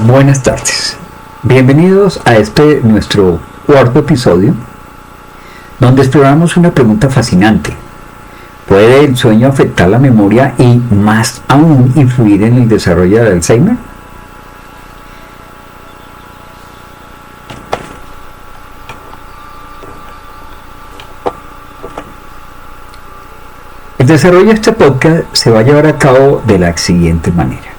Buenas tardes, bienvenidos a nuestro cuarto episodio, donde exploramos una pregunta fascinante. ¿Puede el sueño afectar la memoria y más aún influir en el desarrollo del Alzheimer? El desarrollo de este podcast se va a llevar a cabo de la siguiente manera.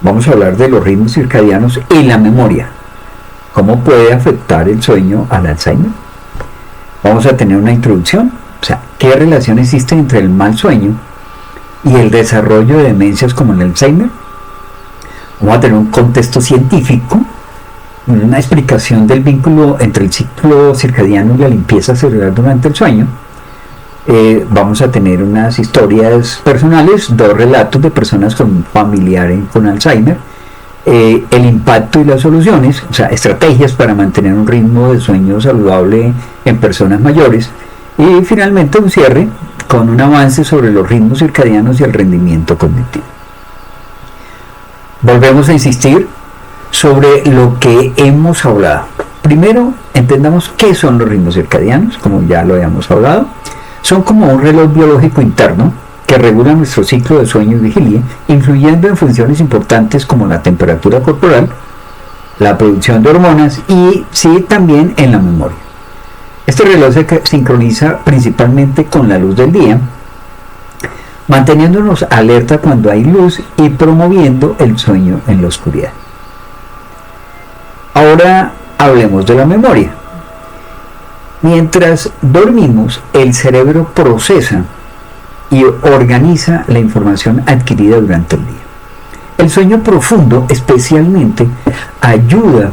Vamos a hablar de los ritmos circadianos y la memoria. ¿Cómo puede afectar el sueño al Alzheimer? Vamos a tener una introducción, o sea, ¿qué relación existe entre el mal sueño y el desarrollo de demencias como el Alzheimer? Vamos a tener un contexto científico, una explicación del vínculo entre el ciclo circadiano y la limpieza cerebral durante el sueño. Vamos a tener unas historias personales, 2 relatos de personas con familiares con Alzheimer, el impacto y las soluciones, o sea, estrategias para mantener un ritmo de sueño saludable en personas mayores, y finalmente un cierre con un avance sobre los ritmos circadianos y el rendimiento cognitivo. Volvemos a insistir sobre lo que hemos hablado. Primero, entendamos qué son los ritmos circadianos, como ya lo habíamos hablado. Son como un reloj biológico interno que regula nuestro ciclo de sueño y vigilia, influyendo en funciones importantes como la temperatura corporal, la producción de hormonas y sí también en la memoria. Este reloj se sincroniza principalmente con la luz del día, manteniéndonos alerta cuando hay luz y promoviendo el sueño en la oscuridad. Ahora hablemos de la memoria. Mientras dormimos, el cerebro procesa y organiza la información adquirida durante el día. El sueño profundo especialmente ayuda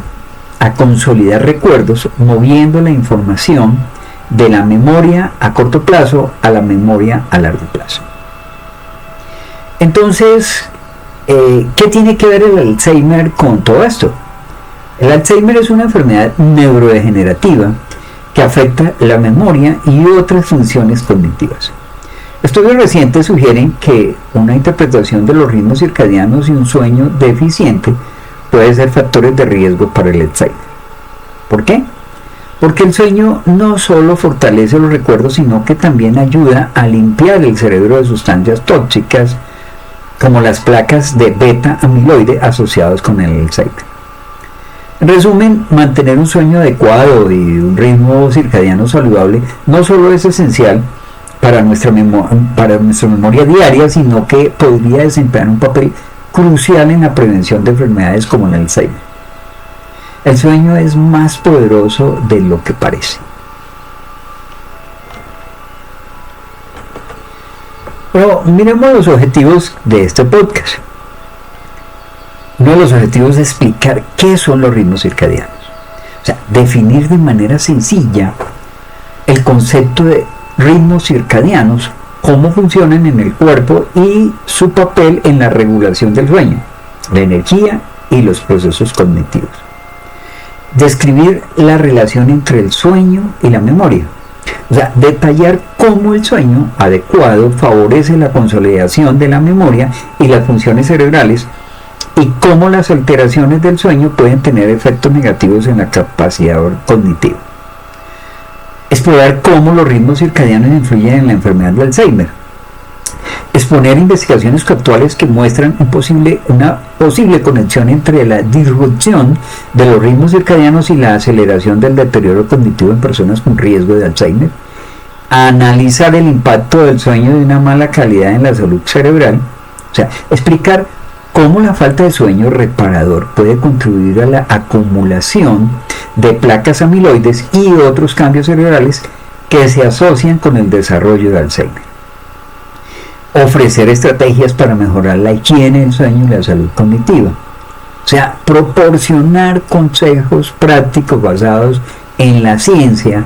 a consolidar recuerdos, moviendo la información de la memoria a corto plazo a la memoria a largo plazo. Entonces, ¿qué tiene que ver el Alzheimer con todo esto? El Alzheimer es una enfermedad neurodegenerativa que afecta la memoria y otras funciones cognitivas. Estudios recientes sugieren que una interpretación de los ritmos circadianos y un sueño deficiente puede ser factores de riesgo para el Alzheimer. ¿Por qué? Porque el sueño no solo fortalece los recuerdos, sino que también ayuda a limpiar el cerebro de sustancias tóxicas como las placas de beta-amiloide asociadas con el Alzheimer. En resumen, mantener un sueño adecuado y un ritmo circadiano saludable no solo es esencial para nuestra memoria diaria, sino que podría desempeñar un papel crucial en la prevención de enfermedades como el Alzheimer. El sueño es más poderoso de lo que parece. Pero miremos los objetivos de este podcast. Uno de los objetivos es explicar qué son los ritmos circadianos. O sea, definir de manera sencilla el concepto de ritmos circadianos, cómo funcionan en el cuerpo y su papel en la regulación del sueño, la energía y los procesos cognitivos. Describir la relación entre el sueño y la memoria. O sea, detallar cómo el sueño adecuado favorece la consolidación de la memoria y las funciones cerebrales, y cómo las alteraciones del sueño pueden tener efectos negativos en la capacidad cognitiva. Explorar cómo los ritmos circadianos influyen en la enfermedad de Alzheimer. Exponer investigaciones actuales que muestran una posible conexión entre la disrupción de los ritmos circadianos y la aceleración del deterioro cognitivo en personas con riesgo de Alzheimer. Analizar el impacto del sueño de una mala calidad en la salud cerebral. O sea, explicar cómo la falta de sueño reparador puede contribuir a la acumulación de placas amiloides y otros cambios cerebrales que se asocian con el desarrollo de Alzheimer. Ofrecer estrategias para mejorar la higiene del sueño y la salud cognitiva. O sea, proporcionar consejos prácticos basados en la ciencia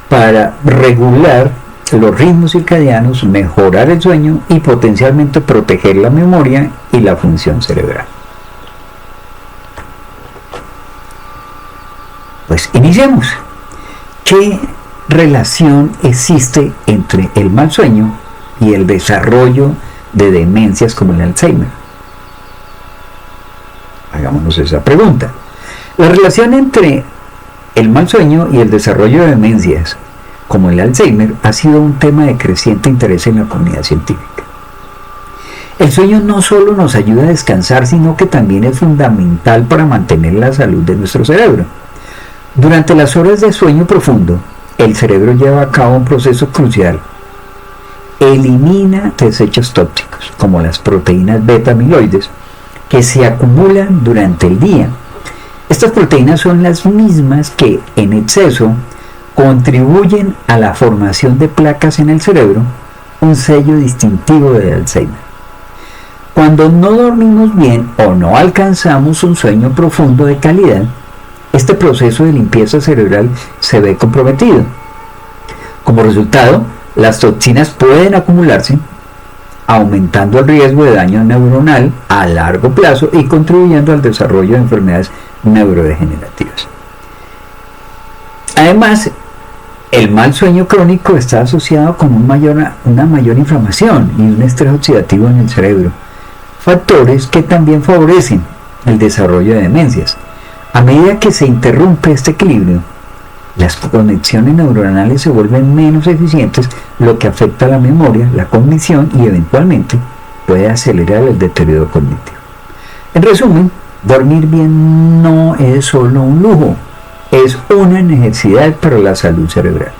para regular los ritmos circadianos, mejorar el sueño y potencialmente proteger la memoria y la función cerebral. Pues iniciemos. ¿Qué relación existe entre el mal sueño y el desarrollo de demencias como el Alzheimer? Hagámonos esa pregunta. La relación entre el mal sueño y el desarrollo de demencias, como el Alzheimer, ha sido un tema de creciente interés en la comunidad científica. El sueño no solo nos ayuda a descansar, sino que también es fundamental para mantener la salud de nuestro cerebro. Durante las horas de sueño profundo, el cerebro lleva a cabo un proceso crucial. Elimina desechos tóxicos, como las proteínas beta-amiloides, que se acumulan durante el día. Estas proteínas son las mismas que, en exceso, contribuyen a la formación de placas en el cerebro, un sello distintivo de Alzheimer. Cuando no dormimos bien o no alcanzamos un sueño profundo de calidad, este proceso de limpieza cerebral se ve comprometido. Como resultado, las toxinas pueden acumularse, aumentando el riesgo de daño neuronal a largo plazo y contribuyendo al desarrollo de enfermedades neurodegenerativas. Además, el mal sueño crónico está asociado con una mayor inflamación y un estrés oxidativo en el cerebro, factores que también favorecen el desarrollo de demencias. A medida que se interrumpe este equilibrio, las conexiones neuronales se vuelven menos eficientes, lo que afecta a la memoria, la cognición y eventualmente puede acelerar el deterioro cognitivo. En resumen, dormir bien no es solo un lujo, es una necesidad para la salud cerebral.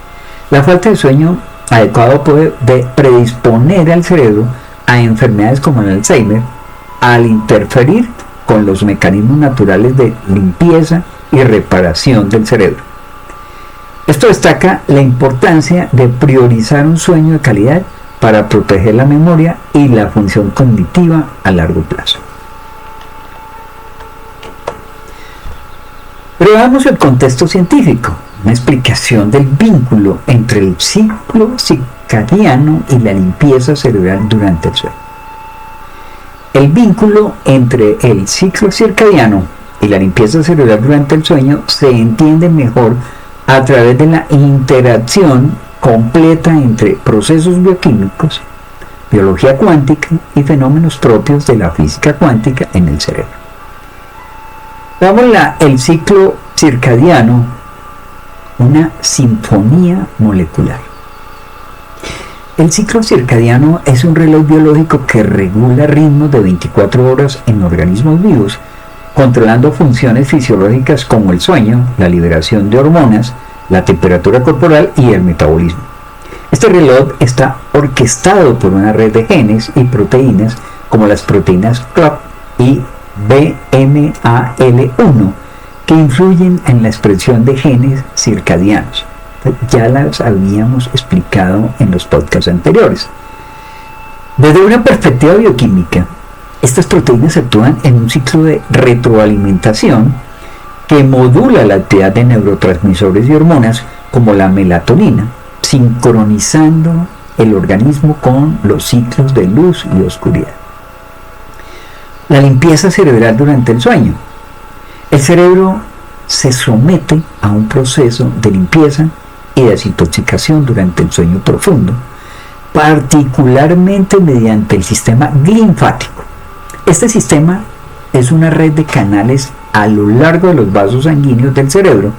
La falta de sueño adecuado puede predisponer al cerebro a enfermedades como el Alzheimer, al interferir con los mecanismos naturales de limpieza y reparación del cerebro. Esto destaca la importancia de priorizar un sueño de calidad para proteger la memoria y la función cognitiva a largo plazo. Pero veamos el contexto científico, una explicación del vínculo entre el ciclo circadiano y la limpieza cerebral durante el sueño. El vínculo entre el ciclo circadiano y la limpieza cerebral durante el sueño se entiende mejor a través de la interacción completa entre procesos bioquímicos, biología cuántica y fenómenos propios de la física cuántica en el cerebro. Veamos el ciclo circadiano, una sinfonía molecular. El ciclo circadiano es un reloj biológico que regula ritmos de 24 horas en organismos vivos, controlando funciones fisiológicas como el sueño, la liberación de hormonas, la temperatura corporal y el metabolismo. Este reloj está orquestado por una red de genes y proteínas como las proteínas CLOP y BMAL1 que influyen en la expresión de genes circadianos. Ya las habíamos explicado en los podcasts anteriores. Desde una perspectiva bioquímica, estas proteínas actúan en un ciclo de retroalimentación que modula la actividad de neurotransmisores y hormonas como la melatonina, sincronizando el organismo con los ciclos de luz y oscuridad. La limpieza cerebral durante el sueño. El cerebro se somete a un proceso de limpieza y desintoxicación durante el sueño profundo, particularmente mediante el sistema linfático. Este sistema es una red de canales a lo largo de los vasos sanguíneos del cerebro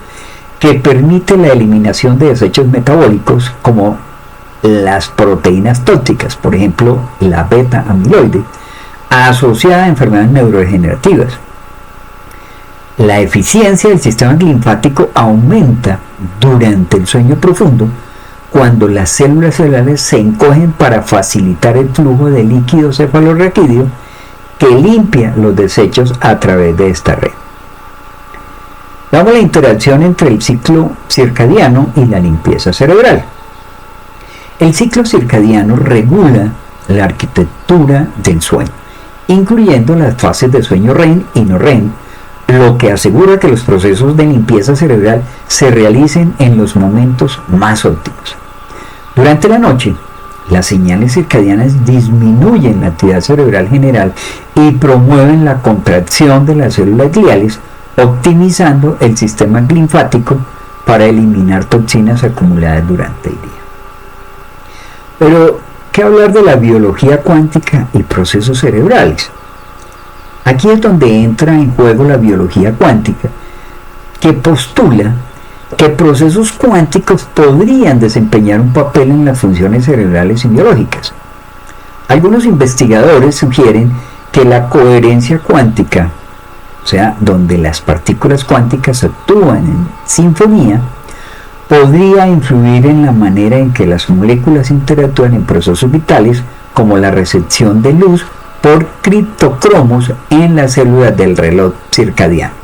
que permite la eliminación de desechos metabólicos como las proteínas tóxicas, por ejemplo la beta-amiloide, asociada a enfermedades neurodegenerativas. La eficiencia del sistema linfático aumenta durante el sueño profundo cuando las células celulares se encogen para facilitar el flujo de líquido cefalorraquídeo que limpia los desechos a través de esta red. Vamos a la interacción entre el ciclo circadiano y la limpieza cerebral. El ciclo circadiano regula la arquitectura del sueño, incluyendo las fases de sueño REM y no REM, lo que asegura que los procesos de limpieza cerebral se realicen en los momentos más óptimos. Durante la noche, las señales circadianas disminuyen la actividad cerebral general y promueven la contracción de las células gliales, optimizando el sistema linfático para eliminar toxinas acumuladas durante el día. Pero, ¿qué hablar de la biología cuántica y procesos cerebrales? Aquí es donde entra en juego la biología cuántica, que postula que procesos cuánticos podrían desempeñar un papel en las funciones cerebrales y biológicas. Algunos investigadores sugieren que la coherencia cuántica, o sea, donde las partículas cuánticas actúan en sinfonía, podría influir en la manera en que las moléculas interactúan en procesos vitales, como la recepción de luz por criptocromos en las células del reloj circadiano.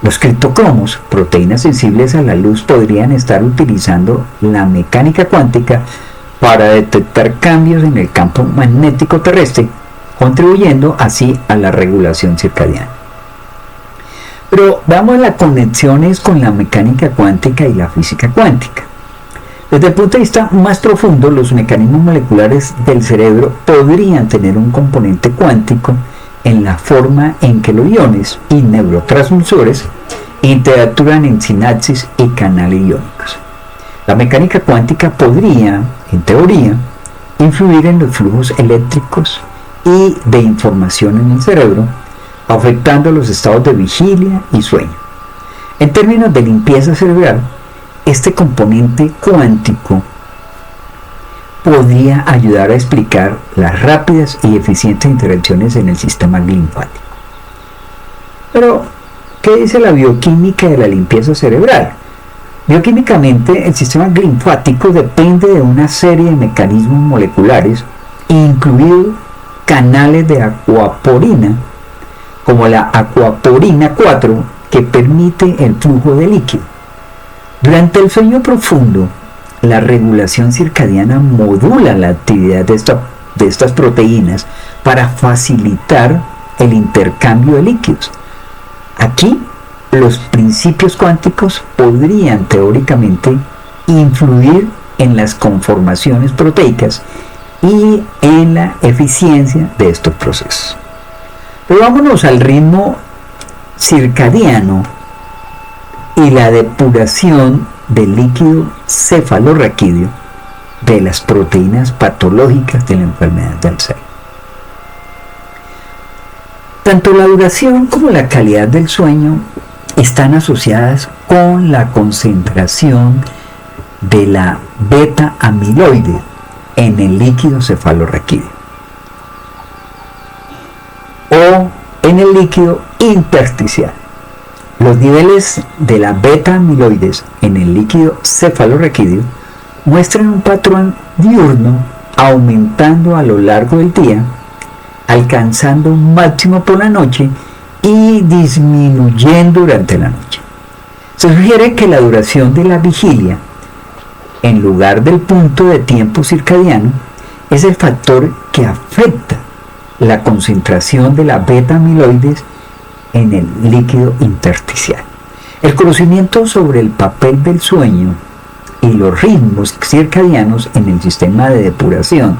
Los criptocromos, proteínas sensibles a la luz, podrían estar utilizando la mecánica cuántica para detectar cambios en el campo magnético terrestre, contribuyendo así a la regulación circadiana. Pero veamos las conexiones con la mecánica cuántica y la física cuántica. Desde el punto de vista más profundo, los mecanismos moleculares del cerebro podrían tener un componente cuántico en la forma en que los iones y neurotransmisores interactúan en sinapsis y canales iónicos. La mecánica cuántica podría, en teoría, influir en los flujos eléctricos y de información en el cerebro, afectando los estados de vigilia y sueño. En términos de limpieza cerebral, este componente cuántico podría ayudar a explicar las rápidas y eficientes interacciones en el sistema linfático. Pero, ¿qué dice la bioquímica de la limpieza cerebral? Bioquímicamente, el sistema linfático depende de una serie de mecanismos moleculares, incluidos canales de acuaporina, como la acuaporina 4, que permite el flujo de líquido. Durante el sueño profundo, la regulación circadiana modula la actividad de estas proteínas para facilitar el intercambio de líquidos. Aquí, los principios cuánticos podrían teóricamente influir en las conformaciones proteicas y en la eficiencia de estos procesos. Pero vámonos al ritmo circadiano y la depuración del líquido cefalorraquídeo de las proteínas patológicas de la enfermedad de Alzheimer. Tanto la duración como la calidad del sueño están asociadas con la concentración de la beta amiloide en el líquido cefalorraquídeo o en el líquido intersticial. Los niveles de la beta amiloides en el líquido cefalorraquídeo muestran un patrón diurno aumentando a lo largo del día, alcanzando un máximo por la noche y disminuyendo durante la noche. Se sugiere que la duración de la vigilia, en lugar del punto de tiempo circadiano, es el factor que afecta la concentración de la beta amiloides en el líquido intersticial. El conocimiento sobre el papel del sueño y los ritmos circadianos en el sistema de depuración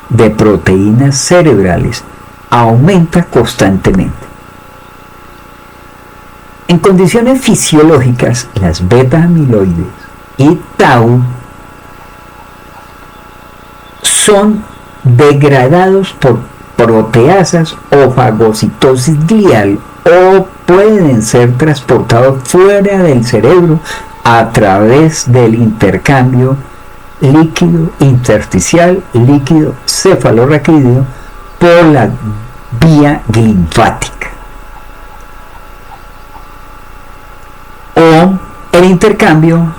de proteínas cerebrales aumenta constantemente. En condiciones fisiológicas, las beta amiloides y tau son degradados por proteasas o fagocitosis glial o pueden ser transportados fuera del cerebro a través del intercambio líquido intersticial, líquido cefalorraquídeo por la vía linfática o el intercambio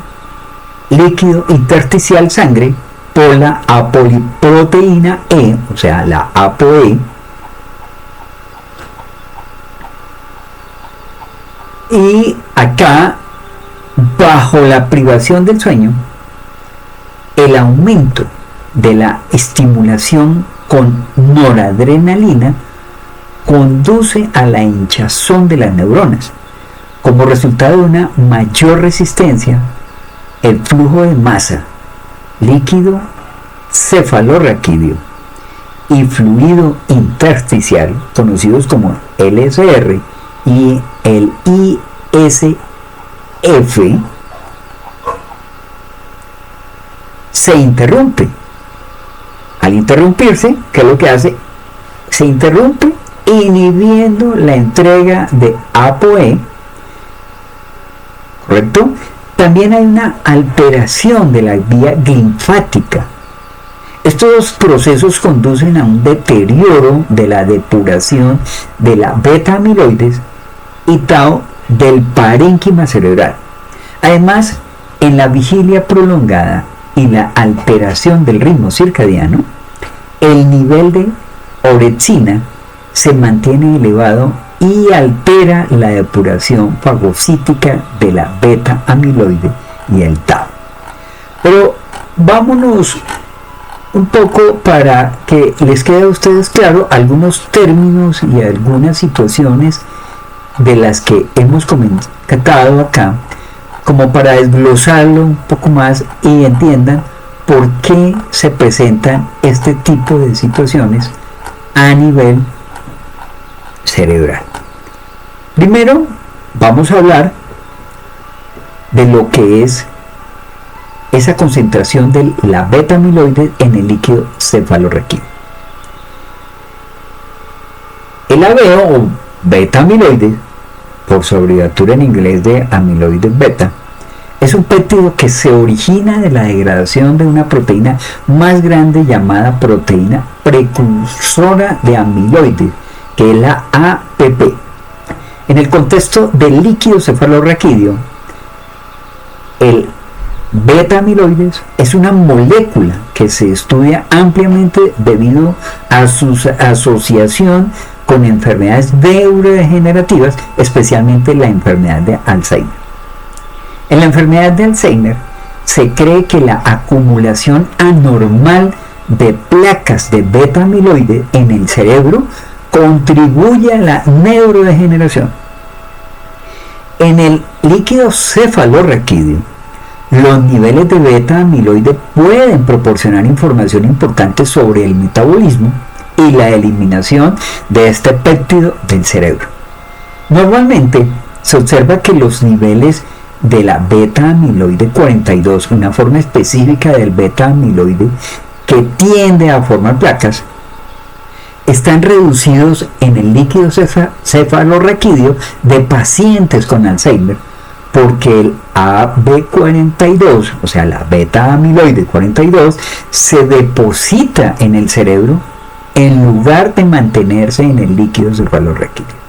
líquido intersticial sangre por la apoliproteína E, o sea, la ApoE, y acá, bajo la privación del sueño, el aumento de la estimulación con noradrenalina conduce a la hinchazón de las neuronas. Como resultado de una mayor resistencia, el flujo de masa, líquido cefalorraquídeo y fluido intersticial, conocidos como LSR y el ISF, se interrumpe. Al interrumpirse, ¿qué es lo que hace? Se interrumpe inhibiendo la entrega de ApoE, ¿correcto? También hay una alteración de la vía linfática. Estos procesos conducen a un deterioro de la depuración de la beta-amiloides y tau del parénquima cerebral. Además, en la vigilia prolongada y la alteración del ritmo circadiano, el nivel de orexina se mantiene elevado y altera la depuración fagocítica de la beta-amiloide y el tau. Pero vámonos un poco para que les quede a ustedes claro algunos términos y algunas situaciones de las que hemos comentado acá, como para desglosarlo un poco más y entiendan por qué se presentan este tipo de situaciones a nivel cerebral. Primero vamos a hablar de lo que es esa concentración de la beta-amiloide en el líquido cefalorraquídeo. El ABO o beta-amiloide, por su abreviatura en inglés de amiloides beta, es un péptido que se origina de la degradación de una proteína más grande llamada proteína precursora de amiloide, que es la APP. En el contexto del líquido cefalorraquídeo, el beta-amiloides es una molécula que se estudia ampliamente debido a su asociación con enfermedades neurodegenerativas, especialmente la enfermedad de Alzheimer. En la enfermedad de Alzheimer se cree que la acumulación anormal de placas de beta-amiloide en el cerebro contribuye a la neurodegeneración. En el líquido cefalorraquídeo, los niveles de beta-amiloide pueden proporcionar información importante sobre el metabolismo y la eliminación de este péptido del cerebro. Normalmente se observa que los niveles de la beta-amiloide 42, una forma específica del beta-amiloide que tiende a formar placas, están reducidos en el líquido cefalorraquídeo de pacientes con Alzheimer, porque el AB42, o sea la beta-amiloide 42, se deposita en el cerebro en lugar de mantenerse en el líquido cefalorraquídeo.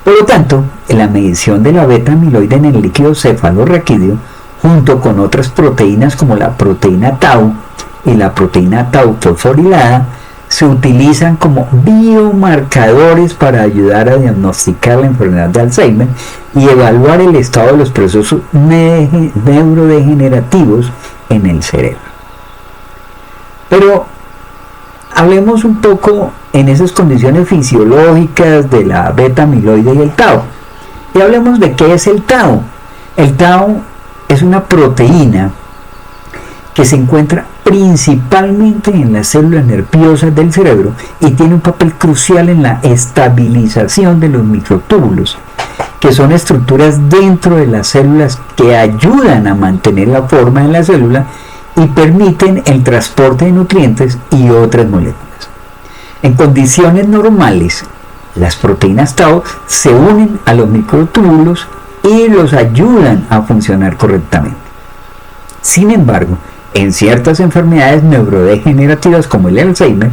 Por lo tanto, la medición de la beta-amiloide en el líquido cefalorraquídeo, junto con otras proteínas como la proteína tau y la proteína tau fosforilada, se utilizan como biomarcadores para ayudar a diagnosticar la enfermedad de Alzheimer y evaluar el estado de los procesos neurodegenerativos en el cerebro. Pero hablemos un poco en esas condiciones fisiológicas de la beta-amiloide y el tau. Y hablemos de qué es el tau. El tau es una proteína que se encuentra principalmente en las células nerviosas del cerebro y tiene un papel crucial en la estabilización de los microtúbulos, que son estructuras dentro de las células que ayudan a mantener la forma de la célula y permiten el transporte de nutrientes y otras moléculas. En condiciones normales, las proteínas tau se unen a los microtúbulos y los ayudan a funcionar correctamente. Sin embargo, en ciertas enfermedades neurodegenerativas como el Alzheimer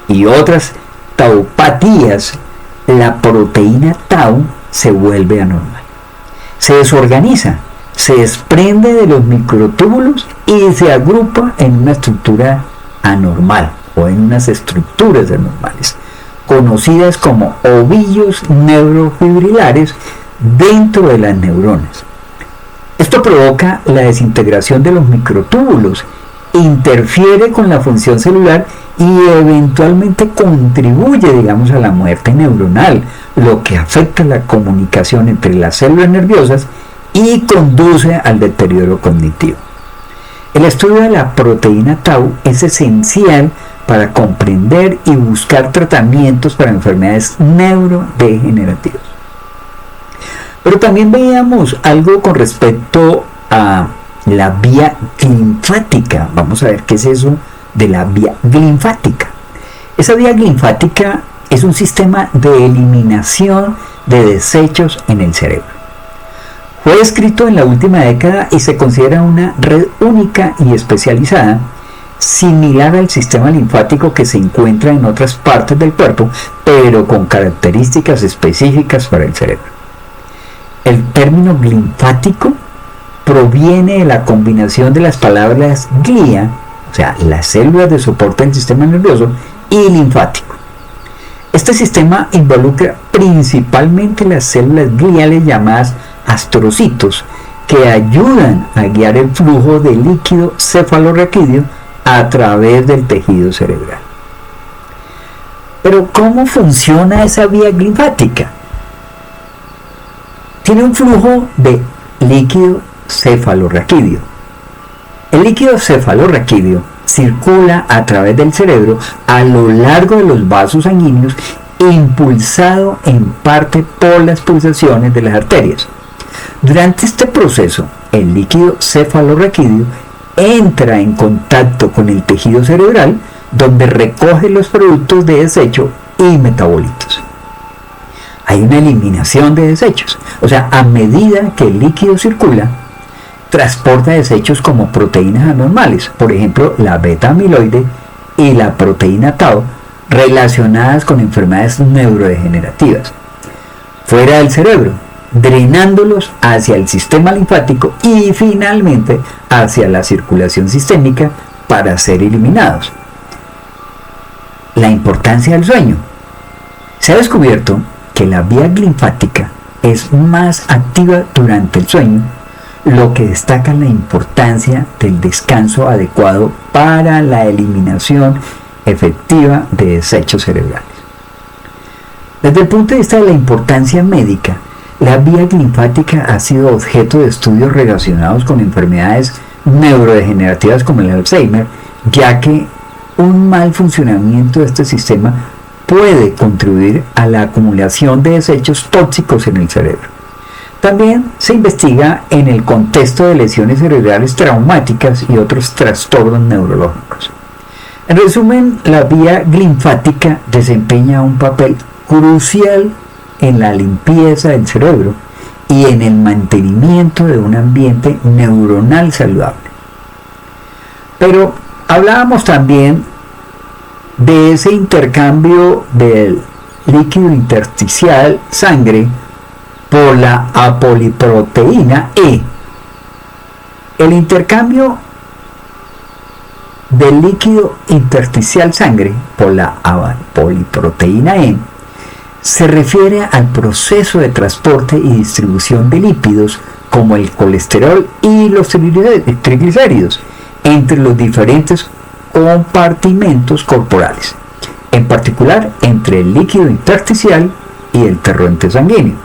y otras taupatías, la proteína tau se vuelve anormal. Se desorganiza, se desprende de los microtúbulos y se agrupa en una estructura anormal o en unas estructuras anormales, conocidas como ovillos neurofibrilares dentro de las neuronas. Esto provoca la desintegración de los microtúbulos, interfiere con la función celular y eventualmente contribuye, a la muerte neuronal, lo que afecta la comunicación entre las células nerviosas y conduce al deterioro cognitivo. El estudio de la proteína tau es esencial para comprender y buscar tratamientos para enfermedades neurodegenerativas. Pero también veíamos algo con respecto a la vía linfática. Vamos a ver qué es eso de la vía linfática. Esa vía linfática es un sistema de eliminación de desechos en el cerebro. Fue escrito en la última década y se considera una red única y especializada, similar al sistema linfático que se encuentra en otras partes del cuerpo, pero con características específicas para el cerebro. El término linfático proviene de la combinación de las palabras glía, o sea, las células de soporte del sistema nervioso, y linfático. Este sistema involucra principalmente las células gliales llamadas astrocitos, que ayudan a guiar el flujo de líquido cefalorraquídeo a través del tejido cerebral. Pero ¿cómo funciona esa vía linfática? Tiene un flujo de líquido cefalorraquídeo. El líquido cefalorraquídeo circula a través del cerebro a lo largo de los vasos sanguíneos, impulsado en parte por las pulsaciones de las arterias. Durante este proceso, el líquido cefalorraquídeo entra en contacto con el tejido cerebral, donde recoge los productos de desecho y metabolitos. Hay una eliminación de desechos, o sea, a medida que el líquido circula, transporta desechos como proteínas anormales, por ejemplo, la beta-amiloide y la proteína tau, relacionadas con enfermedades neurodegenerativas, fuera del cerebro, drenándolos hacia el sistema linfático y finalmente hacia la circulación sistémica para ser eliminados. La importancia del sueño. Se ha descubierto que la vía linfática es más activa durante el sueño, lo que destaca la importancia del descanso adecuado para la eliminación efectiva de desechos cerebrales. Desde el punto de vista de la importancia médica, la vía linfática ha sido objeto de estudios relacionados con enfermedades neurodegenerativas como el Alzheimer, ya que un mal funcionamiento de este sistema puede contribuir a la acumulación de desechos tóxicos en el cerebro. También se investiga en el contexto de lesiones cerebrales traumáticas y otros trastornos neurológicos. En resumen, la vía linfática desempeña un papel crucial en la limpieza del cerebro y en el mantenimiento de un ambiente neuronal saludable. Pero hablábamos también de ese intercambio del líquido intersticial sangre por la apoliproteína E. El intercambio del líquido intersticial sangre por la apoliproteína E se refiere al proceso de transporte y distribución de lípidos como el colesterol y los triglicéridos entre los diferentes compartimentos corporales, en particular entre el líquido intersticial y el torrente sanguíneo.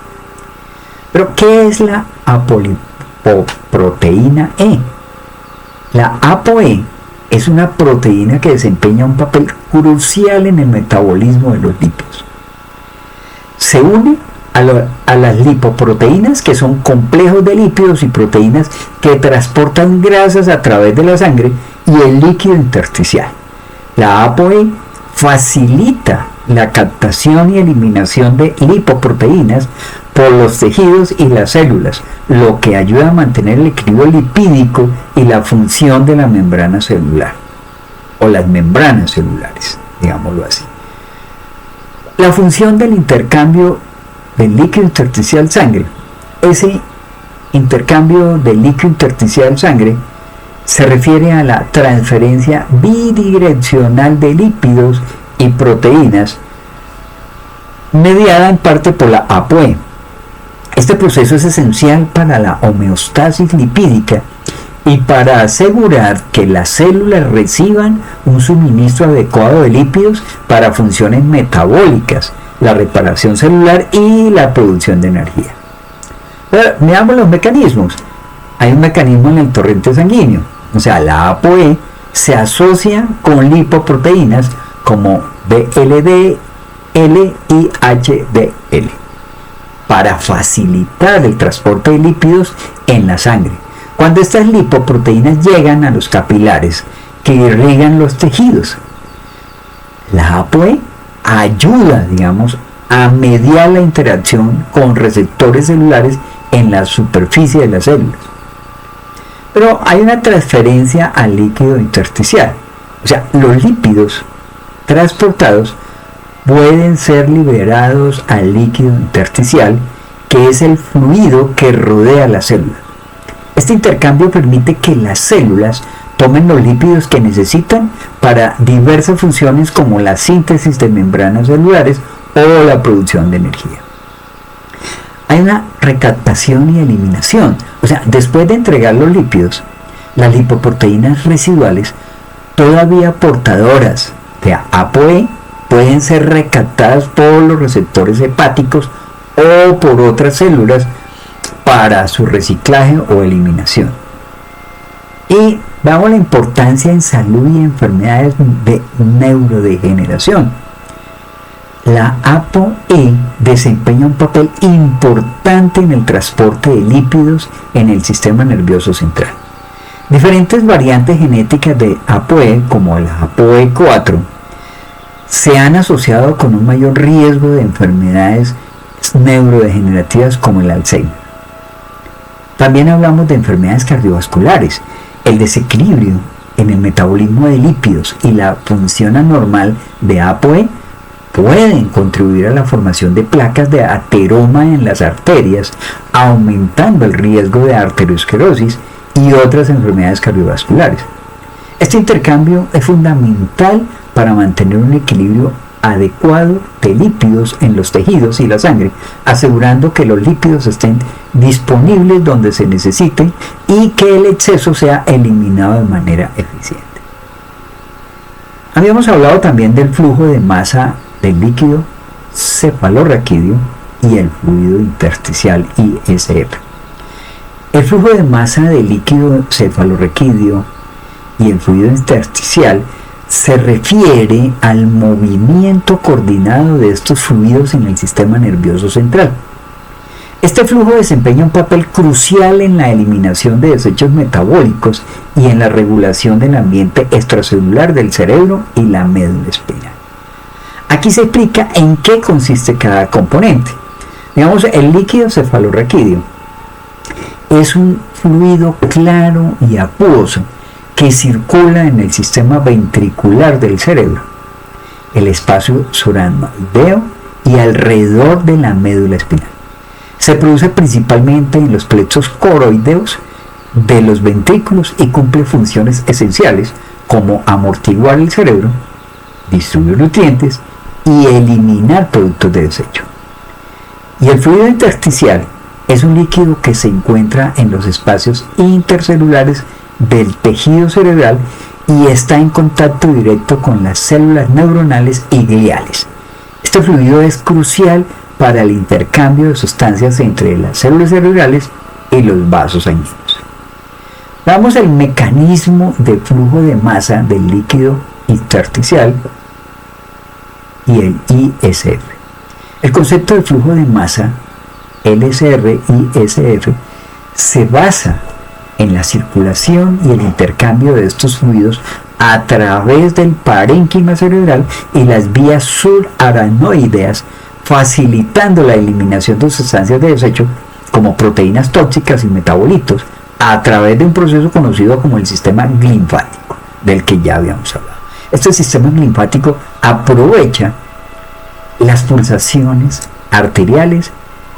Pero, ¿qué es la apolipoproteína E? La ApoE es una proteína que desempeña un papel crucial en el metabolismo de los lípidos. Se une a las lipoproteínas, que son complejos de lípidos y proteínas que transportan grasas a través de la sangre y el líquido intersticial. La ApoE facilita la captación y eliminación de lipoproteínas por los tejidos y las células, lo que ayuda a mantener el equilibrio lipídico y la función de la membrana celular, o las membranas celulares, digámoslo así. La función del intercambio del líquido intersticial sangre. Ese intercambio del líquido intersticial sangre se refiere a la transferencia bidireccional de lípidos y proteínas, mediada en parte por la ApoE. Este proceso es esencial para la homeostasis lipídica y para asegurar que las células reciban un suministro adecuado de lípidos para funciones metabólicas, la reparación celular y la producción de energía. Pero veamos los mecanismos. Hay un mecanismo en el torrente sanguíneo, o sea, la ApoE se asocia con lipoproteínas como VLDL y HDL para facilitar el transporte de lípidos en la sangre, cuando estas lipoproteínas llegan a los capilares que irrigan los tejidos. La ApoE ayuda, digamos, a mediar la interacción con receptores celulares en la superficie de las células. Pero hay una transferencia al líquido intersticial. O sea, los lípidos transportados pueden ser liberados al líquido intersticial, que es el fluido que rodea las células. Este intercambio permite que las células tomen los lípidos que necesitan para diversas funciones como la síntesis de membranas celulares o la producción de energía. Hay una recaptación y eliminación. O sea, después de entregar los lípidos, las lipoproteínas residuales, todavía portadoras de ApoE, pueden ser recaptadas por los receptores hepáticos o por otras células para su reciclaje o eliminación. Y veamos la importancia en salud y enfermedades de neurodegeneración. La ApoE desempeña un papel importante en el transporte de lípidos en el sistema nervioso central. Diferentes variantes genéticas de ApoE, como la ApoE4, se han asociado con un mayor riesgo de enfermedades neurodegenerativas como el Alzheimer. También hablamos de enfermedades cardiovasculares. El desequilibrio en el metabolismo de lípidos y la función anormal de ApoE pueden contribuir a la formación de placas de ateroma en las arterias, aumentando el riesgo de arteriosclerosis y otras enfermedades cardiovasculares. Este intercambio es fundamental para mantener un equilibrio adecuado de lípidos en los tejidos y la sangre, asegurando que los lípidos estén disponibles donde se necesiten y que el exceso sea eliminado de manera eficiente. Habíamos hablado también del flujo de masa del líquido cefalorraquídeo y el fluido intersticial ISF. El flujo de masa del líquido cefalorraquídeo y el fluido intersticial se refiere al movimiento coordinado de estos fluidos en el sistema nervioso central. Este flujo desempeña un papel crucial en la eliminación de desechos metabólicos y en la regulación del ambiente extracelular del cerebro y la médula espinal. Aquí se explica en qué consiste cada componente. Digamos, el líquido cefalorraquídeo es un fluido claro y acuoso que circula en el sistema ventricular del cerebro, el espacio suranoideo y alrededor de la médula espinal. Se produce principalmente en los plexos coroideos de los ventrículos y cumple funciones esenciales como amortiguar el cerebro, distribuir nutrientes y eliminar productos de desecho. Y el fluido intersticial es un líquido que se encuentra en los espacios intercelulares del tejido cerebral y está en contacto directo con las células neuronales y gliales. Este fluido es crucial para el intercambio de sustancias entre las células cerebrales y los vasos sanguíneos. Veamos el mecanismo de flujo de masa del líquido intersticial y el ISF. El concepto de flujo de masa LSR-ISF se basa en la circulación y el intercambio de estos fluidos a través del parénquima cerebral y las vías subaranoideas, facilitando la eliminación de sustancias de desecho como proteínas tóxicas y metabolitos a través de un proceso conocido como el sistema linfático, del que ya habíamos hablado. Este sistema linfático aprovecha las pulsaciones arteriales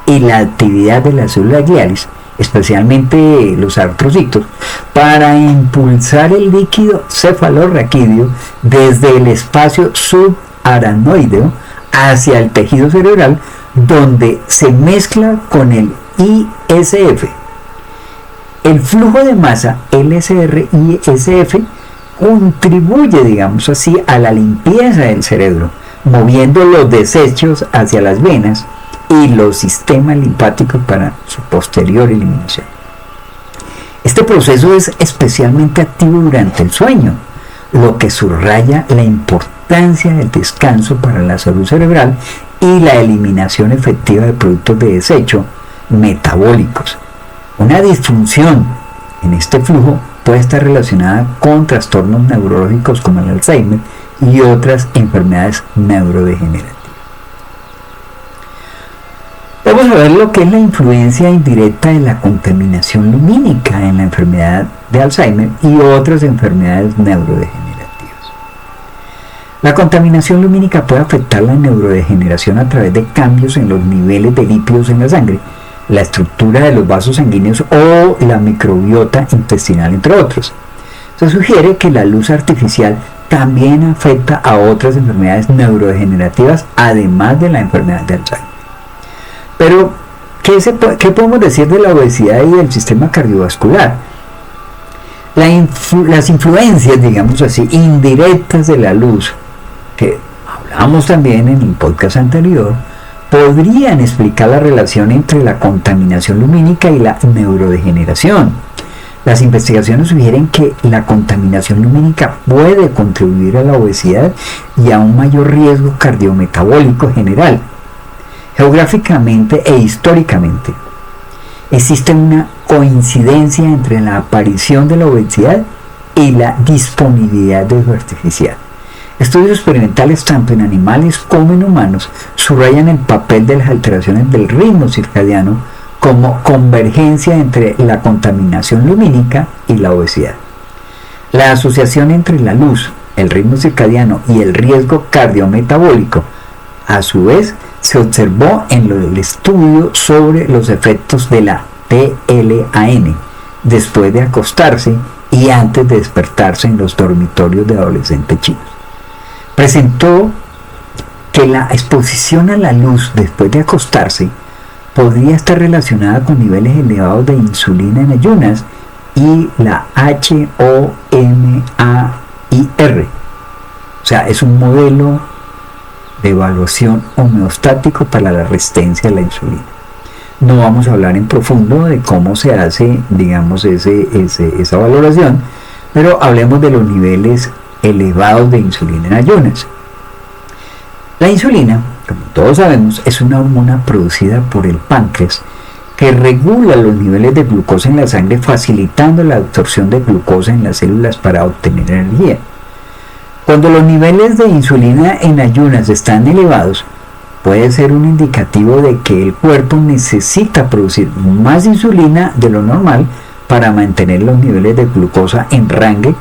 y la actividad de las células gliales, especialmente los artrocitos, para impulsar el líquido cefalorraquídeo desde el espacio subaranoideo hacia el tejido cerebral, donde se mezcla con el ISF. El flujo de masa LSR-ISF contribuye, digamos así, a la limpieza del cerebro, moviendo los desechos hacia las venas y los sistemas linfáticos para su posterior eliminación. Este proceso es especialmente activo durante el sueño, lo que subraya la importancia del descanso para la salud cerebral y la eliminación efectiva de productos de desecho metabólicos. Una disfunción en este flujo puede estar relacionada con trastornos neurológicos como el Alzheimer y otras enfermedades neurodegenerativas. Vamos a ver lo que es la influencia indirecta de la contaminación lumínica en la enfermedad de Alzheimer y otras enfermedades neurodegenerativas. La contaminación lumínica puede afectar la neurodegeneración a través de cambios en los niveles de lípidos en la sangre, la estructura de los vasos sanguíneos o la microbiota intestinal, entre otros. Se sugiere que la luz artificial también afecta a otras enfermedades neurodegenerativas, además de la enfermedad de Alzheimer. Pero, ¿qué podemos decir de la obesidad y del sistema cardiovascular? Las influencias, digamos así, indirectas de la luz, que hablamos también en el podcast anterior, podrían explicar la relación entre la contaminación lumínica y la neurodegeneración. Las investigaciones sugieren que la contaminación lumínica puede contribuir a la obesidad y a un mayor riesgo cardiometabólico general. Geográficamente e históricamente, existe una coincidencia entre la aparición de la obesidad y la disponibilidad de luz artificial. Estudios experimentales tanto en animales como en humanos subrayan el papel de las alteraciones del ritmo circadiano como convergencia entre la contaminación lumínica y la obesidad. La asociación entre la luz, el ritmo circadiano y el riesgo cardiometabólico, a su vez, se observó en el estudio sobre los efectos de la TLAN después de acostarse y antes de despertarse en los dormitorios de adolescentes chinos. Presentó que la exposición a la luz después de acostarse podría estar relacionada con niveles elevados de insulina en ayunas y la HOMAIR. O sea, es un modelo de evaluación homeostático para la resistencia a la insulina. No vamos a hablar en profundo de cómo se hace, digamos, esa valoración, pero hablemos de los niveles elevados de insulina en ayunas. La insulina, como todos sabemos, es una hormona producida por el páncreas que regula los niveles de glucosa en la sangre, facilitando la absorción de glucosa en las células para obtener energía. Cuando los niveles de insulina en ayunas están elevados, puede ser un indicativo de que el cuerpo necesita producir más insulina de lo normal para mantener los niveles de glucosa en rango,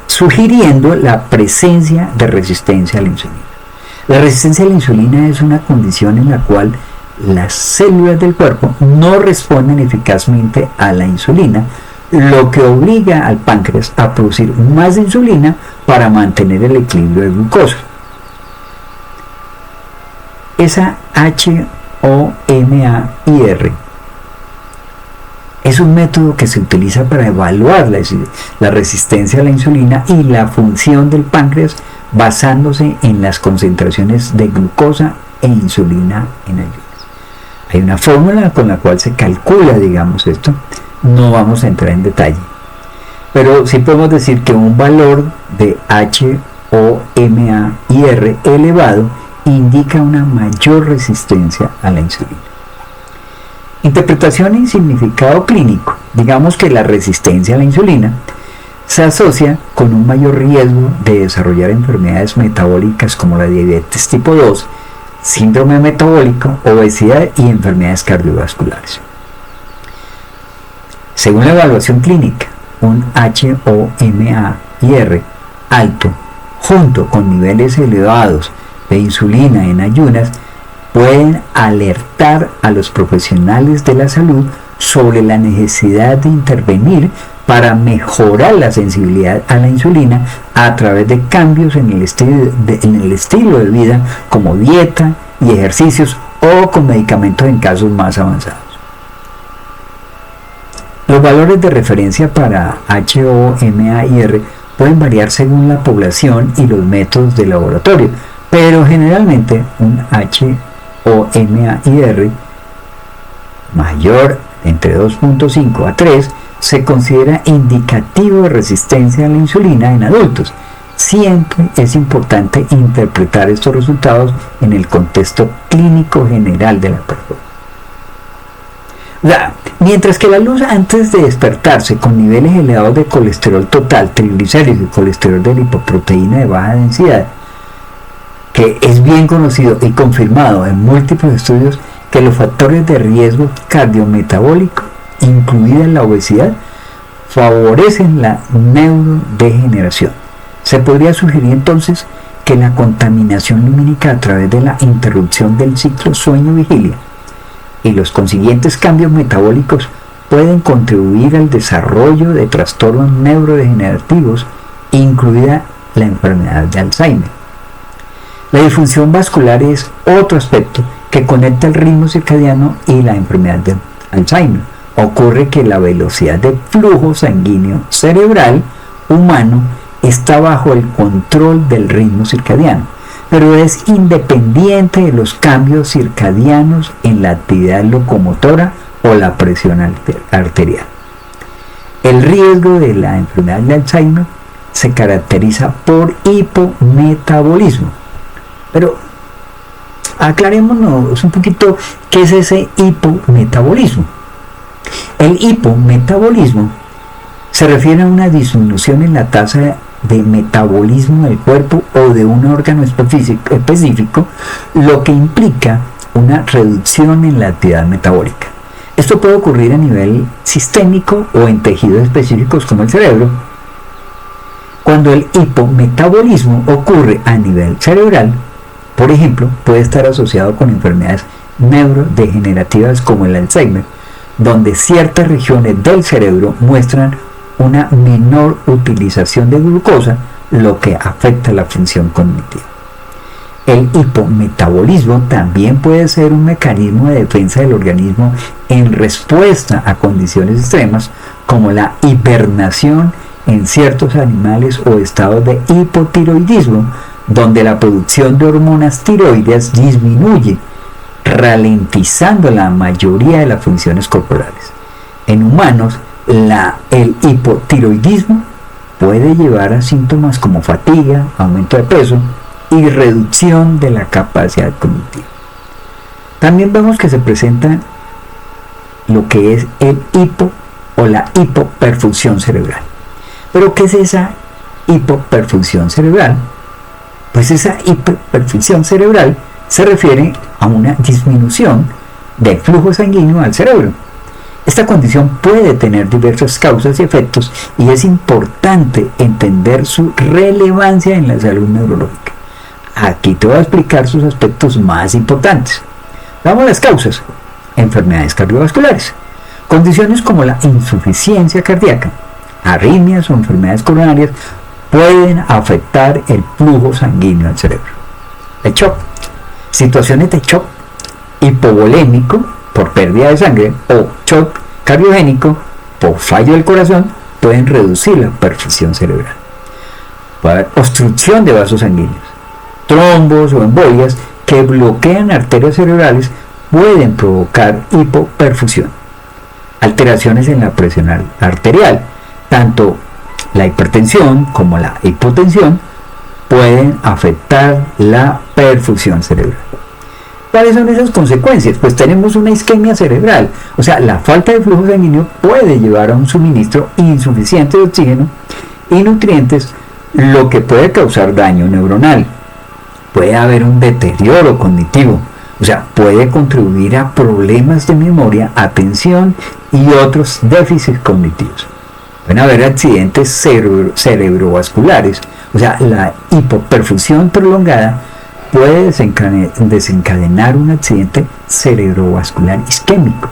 sugiriendo la presencia de resistencia a la insulina. La resistencia a la insulina es una condición en la cual las células del cuerpo no responden eficazmente a la insulina, lo que obliga al páncreas a producir más insulina para mantener el equilibrio de glucosa. Esa HOMAIR es un método que se utiliza para evaluar la resistencia a la insulina y la función del páncreas basándose en las concentraciones de glucosa e insulina en ayunas. Hay una fórmula con la cual se calcula, digamos, esto. No vamos a entrar en detalle, pero sí podemos decir que un valor de HOMAIR elevado indica una mayor resistencia a la insulina. Interpretación y significado clínico. Digamos que la resistencia a la insulina se asocia con un mayor riesgo de desarrollar enfermedades metabólicas como la diabetes tipo 2, síndrome metabólico, obesidad y enfermedades cardiovasculares. Según la evaluación clínica, un HOMAIR alto junto con niveles elevados de insulina en ayunas pueden alertar a los profesionales de la salud sobre la necesidad de intervenir para mejorar la sensibilidad a la insulina a través de cambios en el estilo de vida, como dieta y ejercicios o con medicamentos en casos más avanzados. Los valores de referencia para HOMAIR pueden variar según la población y los métodos de laboratorio, pero generalmente un HOMAIR mayor entre 2.5 a 3 se considera indicativo de resistencia a la insulina en adultos. Siempre es importante interpretar estos resultados en el contexto clínico general de la persona. O sea, mientras que la luz antes de despertarse con niveles elevados de colesterol total, triglicéridos y colesterol de lipoproteína de baja densidad, que es bien conocido y confirmado en múltiples estudios que los factores de riesgo cardiometabólico, incluida la obesidad, favorecen la neurodegeneración. Se podría sugerir entonces que la contaminación lumínica a través de la interrupción del ciclo sueño-vigilia y los consiguientes cambios metabólicos pueden contribuir al desarrollo de trastornos neurodegenerativos, incluida la enfermedad de Alzheimer. La disfunción vascular es otro aspecto que conecta el ritmo circadiano y la enfermedad de Alzheimer. Ocurre que la velocidad de flujo sanguíneo cerebral humano está bajo el control del ritmo circadiano, pero es independiente de los cambios circadianos en la actividad locomotora o la presión arterial. El riesgo de la enfermedad de Alzheimer se caracteriza por hipometabolismo. Pero aclarémonos un poquito qué es ese hipometabolismo. El hipometabolismo se refiere a una disminución en la tasa de metabolismo del cuerpo o de un órgano específico, lo que implica una reducción en la actividad metabólica. Esto puede ocurrir a nivel sistémico o en tejidos específicos como el cerebro. Cuando el hipometabolismo ocurre a nivel cerebral, por ejemplo, puede estar asociado con enfermedades neurodegenerativas como el Alzheimer, donde ciertas regiones del cerebro muestran una menor utilización de glucosa, lo que afecta la función cognitiva. El hipometabolismo también puede ser un mecanismo de defensa del organismo en respuesta a condiciones extremas como la hibernación en ciertos animales o estados de hipotiroidismo, donde la producción de hormonas tiroideas disminuye, ralentizando la mayoría de las funciones corporales. En humanos, el hipotiroidismo puede llevar a síntomas como fatiga, aumento de peso y reducción de la capacidad cognitiva. También vemos que se presenta lo que es el hipo o la hipoperfusión cerebral. ¿Pero qué es esa hipoperfusión cerebral? Pues esa hiperperfusión cerebral se refiere a una disminución del flujo sanguíneo al cerebro. Esta condición puede tener diversas causas y efectos y es importante entender su relevancia en la salud neurológica. Aquí te voy a explicar sus aspectos más importantes. Vamos a las causas. Enfermedades cardiovasculares. Condiciones como la insuficiencia cardíaca, arritmias o enfermedades coronarias pueden afectar el flujo sanguíneo al cerebro. El shock. Situaciones de shock hipovolémico por pérdida de sangre o shock cardiogénico por fallo del corazón pueden reducir la perfusión cerebral. Puede haber obstrucción de vasos sanguíneos. Trombos o embolias que bloquean arterias cerebrales pueden provocar hipoperfusión. Alteraciones en la presión arterial. Tanto la hipertensión como la hipotensión pueden afectar la perfusión cerebral. ¿Cuáles son esas consecuencias? Pues tenemos una isquemia cerebral, o sea, la falta de flujo sanguíneo puede llevar a un suministro insuficiente de oxígeno y nutrientes, lo que puede causar daño neuronal. Puede haber un deterioro cognitivo, o sea, puede contribuir a problemas de memoria, atención y otros déficits cognitivos. Pueden haber accidentes cerebrovasculares, o sea, la hipoperfusión prolongada puede desencadenar un accidente cerebrovascular isquémico.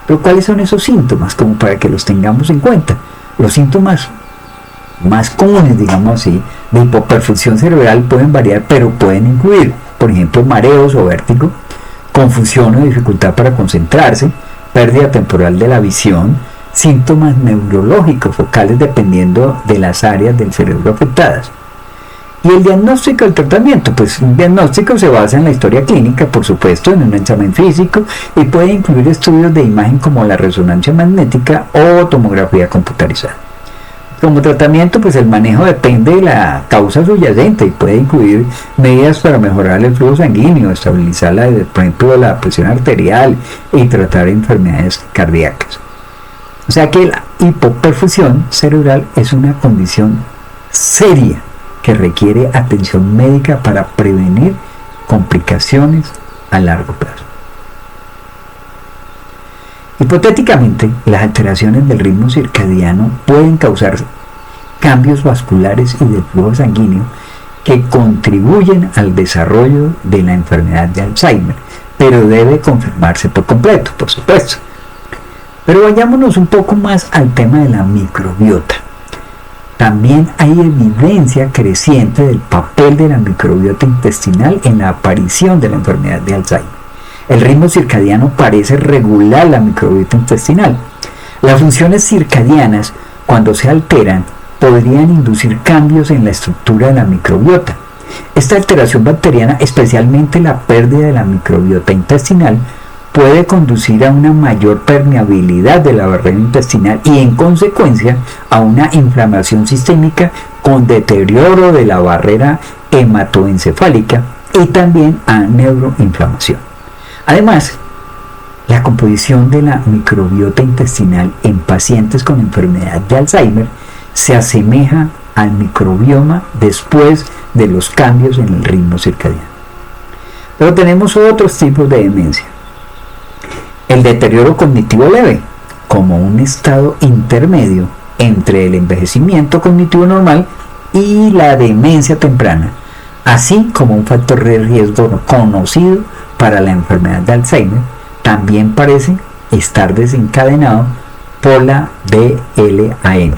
Pero ¿cuáles son esos síntomas? Como para que los tengamos en cuenta. Los síntomas más comunes, digamos así, de hipoperfusión cerebral pueden variar, pero pueden incluir, por ejemplo, mareos o vértigo, confusión o dificultad para concentrarse, pérdida temporal de la visión, síntomas neurológicos focales dependiendo de las áreas del cerebro afectadas. Y el diagnóstico y el tratamiento, pues un diagnóstico se basa en la historia clínica, por supuesto, en un examen físico y puede incluir estudios de imagen como la resonancia magnética o tomografía computarizada. Como tratamiento, pues el manejo depende de la causa subyacente y puede incluir medidas para mejorar el flujo sanguíneo, estabilizar por ejemplo, la presión arterial y tratar enfermedades cardíacas. O sea que la hipoperfusión cerebral es una condición seria que requiere atención médica para prevenir complicaciones a largo plazo. Hipotéticamente, las alteraciones del ritmo circadiano pueden causar cambios vasculares y del flujo sanguíneo que contribuyen al desarrollo de la enfermedad de Alzheimer, pero debe confirmarse por completo, por supuesto. Pero vayámonos un poco más al tema de la microbiota. También hay evidencia creciente del papel de la microbiota intestinal en la aparición de la enfermedad de Alzheimer. El ritmo circadiano parece regular la microbiota intestinal. Las funciones circadianas, cuando se alteran, podrían inducir cambios en la estructura de la microbiota. Esta alteración bacteriana, especialmente la pérdida de la microbiota intestinal, puede conducir a una mayor permeabilidad de la barrera intestinal y en consecuencia a una inflamación sistémica con deterioro de la barrera hematoencefálica y también a neuroinflamación. Además, la composición de la microbiota intestinal en pacientes con enfermedad de Alzheimer se asemeja al microbioma después de los cambios en el ritmo circadiano. Pero tenemos otros tipos de demencia. El deterioro cognitivo leve, como un estado intermedio entre el envejecimiento cognitivo normal y la demencia temprana, así como un factor de riesgo conocido para la enfermedad de Alzheimer, también parece estar desencadenado por la DLAN.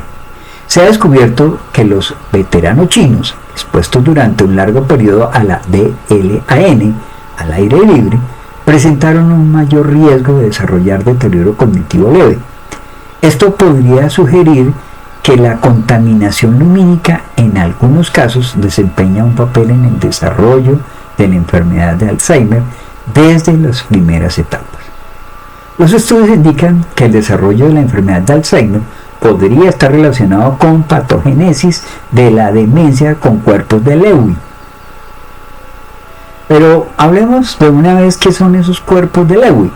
Se ha descubierto que los veteranos chinos, expuestos durante un largo periodo a la DLAN, al aire libre, presentaron un mayor riesgo de desarrollar deterioro cognitivo leve. Esto podría sugerir que la contaminación lumínica en algunos casos desempeña un papel en el desarrollo de la enfermedad de Alzheimer desde las primeras etapas. Los estudios indican que el desarrollo de la enfermedad de Alzheimer podría estar relacionado con patogénesis de la demencia con cuerpos de Lewy. Pero hablemos de una vez qué son esos cuerpos de Lewy.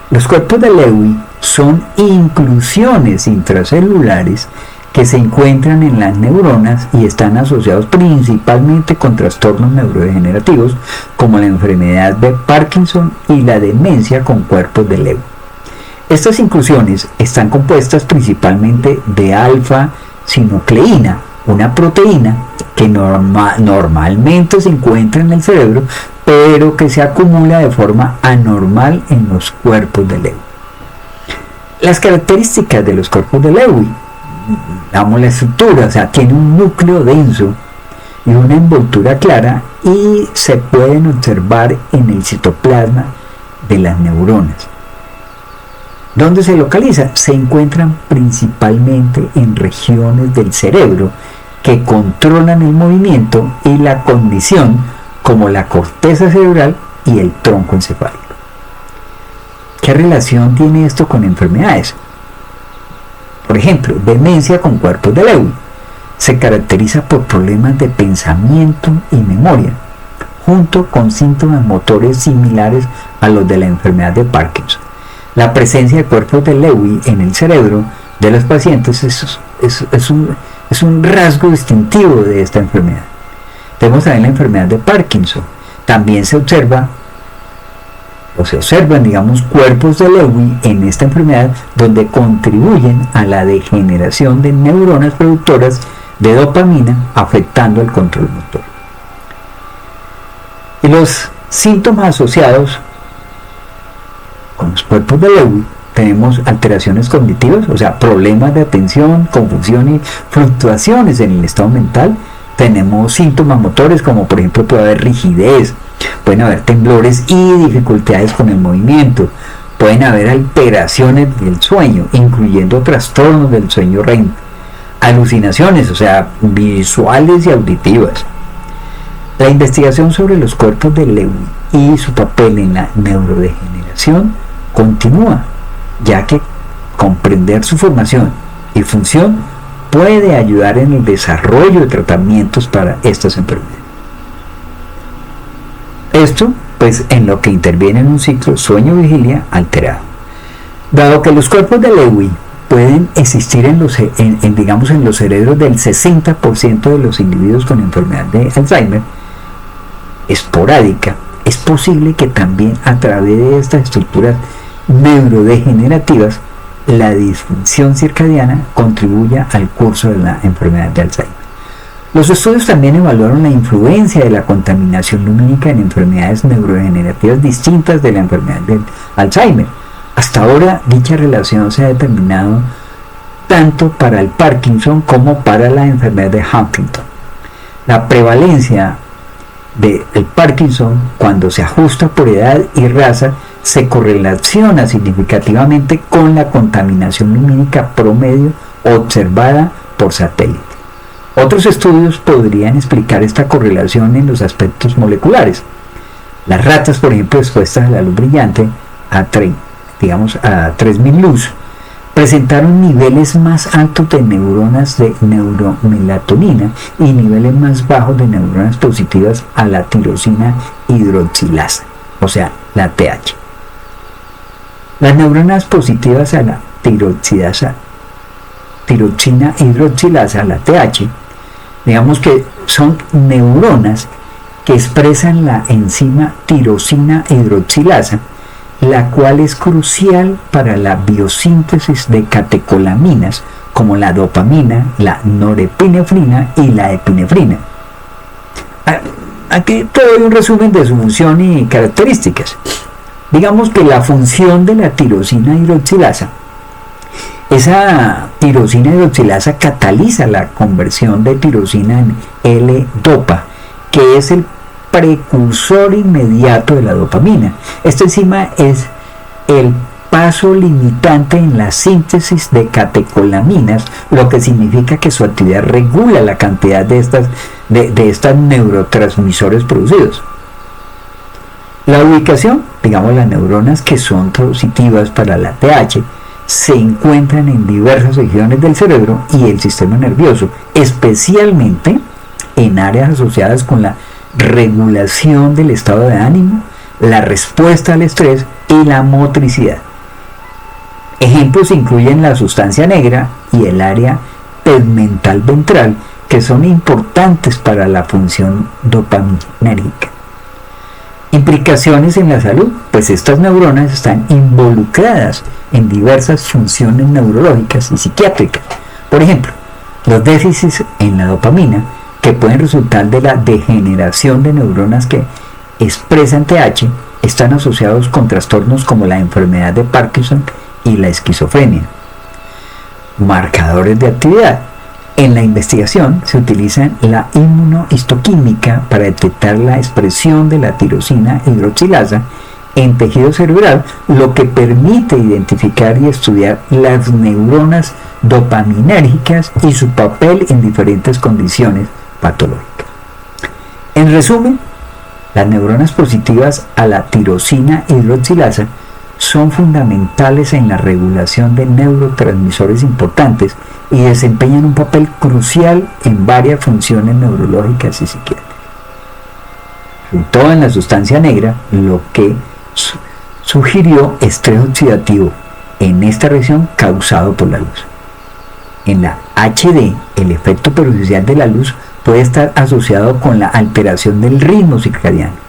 Los cuerpos de Lewy son inclusiones intracelulares que se encuentran en las neuronas y están asociados principalmente con trastornos neurodegenerativos como la enfermedad de Parkinson y la demencia con cuerpos de Lewy. Estas inclusiones están compuestas principalmente de alfa-sinucleína, una proteína que normalmente se encuentra en el cerebro, pero que se acumula de forma anormal en los cuerpos de Lewy. Las características de los cuerpos de Lewy, damos la estructura, o sea, tiene un núcleo denso y una envoltura clara y se pueden observar en el citoplasma de las neuronas. ¿Dónde se localiza? Se encuentran principalmente en regiones del cerebro que controlan el movimiento y la cognición, como la corteza cerebral y el tronco encefálico. ¿Qué relación tiene esto con enfermedades? Por ejemplo, demencia con cuerpos de Lewy. Se caracteriza por problemas de pensamiento y memoria, junto con síntomas motores similares a los de la enfermedad de Parkinson. La presencia de cuerpos de Lewy en el cerebro de los pacientes es un rasgo distintivo de esta enfermedad. Tenemos también la enfermedad de Parkinson. También se observan, cuerpos de Lewy en esta enfermedad donde contribuyen a la degeneración de neuronas productoras de dopamina, afectando el control motor. Y los síntomas asociados con los cuerpos de Lewy, tenemos alteraciones cognitivas, o sea, problemas de atención, confusión y fluctuaciones en el estado mental. Tenemos síntomas motores como por ejemplo puede haber rigidez, pueden haber temblores y dificultades con el movimiento, pueden haber alteraciones del sueño, incluyendo trastornos del sueño REM, alucinaciones, o sea, visuales y auditivas. La investigación sobre los cuerpos de Lewy y su papel en la neurodegeneración continúa, ya que comprender su formación y función puede ayudar en el desarrollo de tratamientos para estas enfermedades. Esto, pues, en lo que interviene en un ciclo sueño-vigilia alterado. Dado que los cuerpos de Lewy pueden existir en los cerebros del 60% de los individuos con enfermedad de Alzheimer esporádica, es posible que también a través de estas estructuras neurodegenerativas la disfunción circadiana contribuya al curso de la enfermedad de Alzheimer. Los estudios también evaluaron la influencia de la contaminación lumínica en enfermedades neurodegenerativas distintas de la enfermedad del Alzheimer. Hasta ahora dicha relación se ha determinado tanto para el Parkinson como para la enfermedad de Huntington. La prevalencia del Parkinson, cuando se ajusta por edad y raza, se correlaciona significativamente con la contaminación lumínica promedio observada por satélite. Otros estudios podrían explicar esta correlación en los aspectos moleculares. Las ratas, por ejemplo, expuestas a la luz brillante a 3000 luz, presentaron niveles más altos de neuronas de neuromelatonina y niveles más bajos de neuronas positivas a la tirosina hidroxilasa, o sea, la TH. Las neuronas positivas a la tirosina hidroxilasa, la TH, digamos que son neuronas que expresan la enzima tirosina hidroxilasa, la cual es crucial para la biosíntesis de catecolaminas como la dopamina, la norepinefrina y la epinefrina. Aquí te doy un resumen de su función y características. Digamos que la función de la tirosina hidroxilasa, esa tirosina hidroxilasa cataliza la conversión de tirosina en L-dopa, que es el precursor inmediato de la dopamina. Esta enzima es el paso limitante en la síntesis de catecolaminas, lo que significa que su actividad regula la cantidad de estas neurotransmisores producidos. La ubicación, digamos, las neuronas que son positivas para la TH se encuentran en diversas regiones del cerebro y el sistema nervioso, especialmente en áreas asociadas con la regulación del estado de ánimo, la respuesta al estrés y la motricidad. Ejemplos incluyen la sustancia negra y el área tegmental ventral, que son importantes para la función dopaminérgica. Implicaciones en la salud, pues estas neuronas están involucradas en diversas funciones neurológicas y psiquiátricas. Por ejemplo, los déficits en la dopamina, que pueden resultar de la degeneración de neuronas que expresan TH, están asociados con trastornos como la enfermedad de Parkinson y la esquizofrenia. Marcadores de actividad. En la investigación se utiliza la inmunohistoquímica para detectar la expresión de la tirosina hidroxilasa en tejido cerebral, lo que permite identificar y estudiar las neuronas dopaminérgicas y su papel en diferentes condiciones patológicas. En resumen, las neuronas positivas a la tirosina hidroxilasa son fundamentales en la regulación de neurotransmisores importantes y desempeñan un papel crucial en varias funciones neurológicas y psiquiátricas. Sobre todo en la sustancia negra, lo que sugirió estrés oxidativo en esta región causado por la luz. En la HD, el efecto perjudicial de la luz puede estar asociado con la alteración del ritmo circadiano.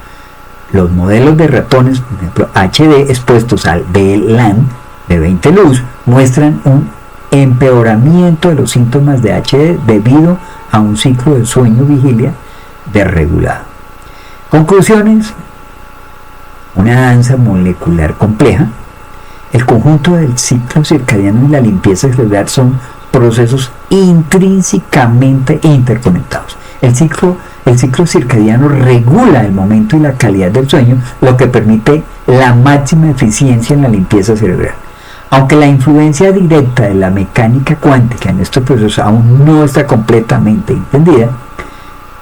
Los modelos de ratones, por ejemplo, HD expuestos al VLAN de 20 luz muestran un empeoramiento de los síntomas de HD debido a un ciclo de sueño-vigilia desregulado. Conclusiones: una danza molecular compleja. El conjunto del ciclo circadiano y la limpieza cerebral son procesos intrínsecamente interconectados. El ciclo circadiano regula el momento y la calidad del sueño, lo que permite la máxima eficiencia en la limpieza cerebral. Aunque la influencia directa de la mecánica cuántica en estos procesos aún no está completamente entendida,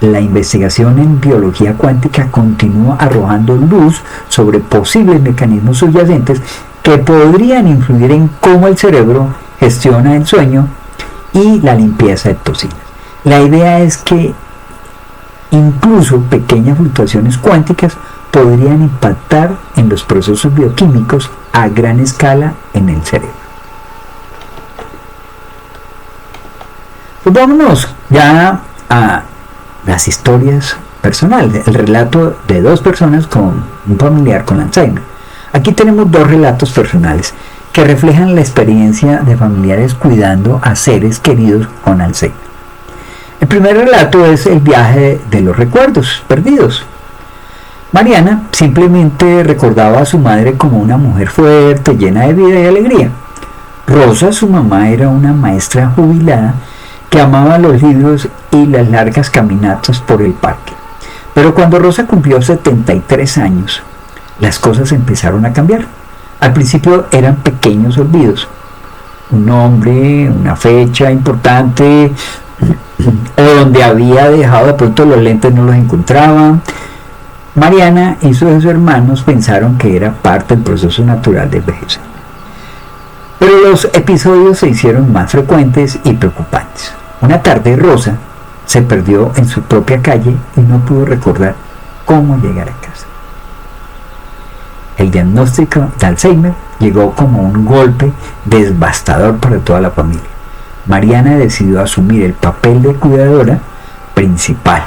la investigación en biología cuántica continúa arrojando luz sobre posibles mecanismos subyacentes que podrían influir en cómo el cerebro gestiona el sueño y la limpieza de toxinas. La idea es que incluso pequeñas fluctuaciones cuánticas podrían impactar en los procesos bioquímicos a gran escala en el cerebro. Pues vámonos ya a las historias personales, el relato de dos personas con un familiar con Alzheimer. Aquí tenemos dos relatos personales que reflejan la experiencia de familiares cuidando a seres queridos con Alzheimer. El primer relato es el viaje de los recuerdos perdidos. Mariana simplemente recordaba a su madre como una mujer fuerte, llena de vida y alegría. Rosa, su mamá, era una maestra jubilada que amaba los libros y las largas caminatas por el parque. Pero cuando Rosa cumplió 73 años, las cosas empezaron a cambiar. Al principio eran pequeños olvidos. Un nombre, una fecha importante, o donde había dejado de pronto los lentes no los encontraba. Mariana y sus hermanos pensaron que era parte del proceso natural de envejecer. Pero los episodios se hicieron más frecuentes y preocupantes. Una tarde Rosa se perdió en su propia calle y no pudo recordar cómo llegar a casa. El diagnóstico de Alzheimer llegó como un golpe devastador para toda la familia. Mariana decidió asumir el papel de cuidadora principal.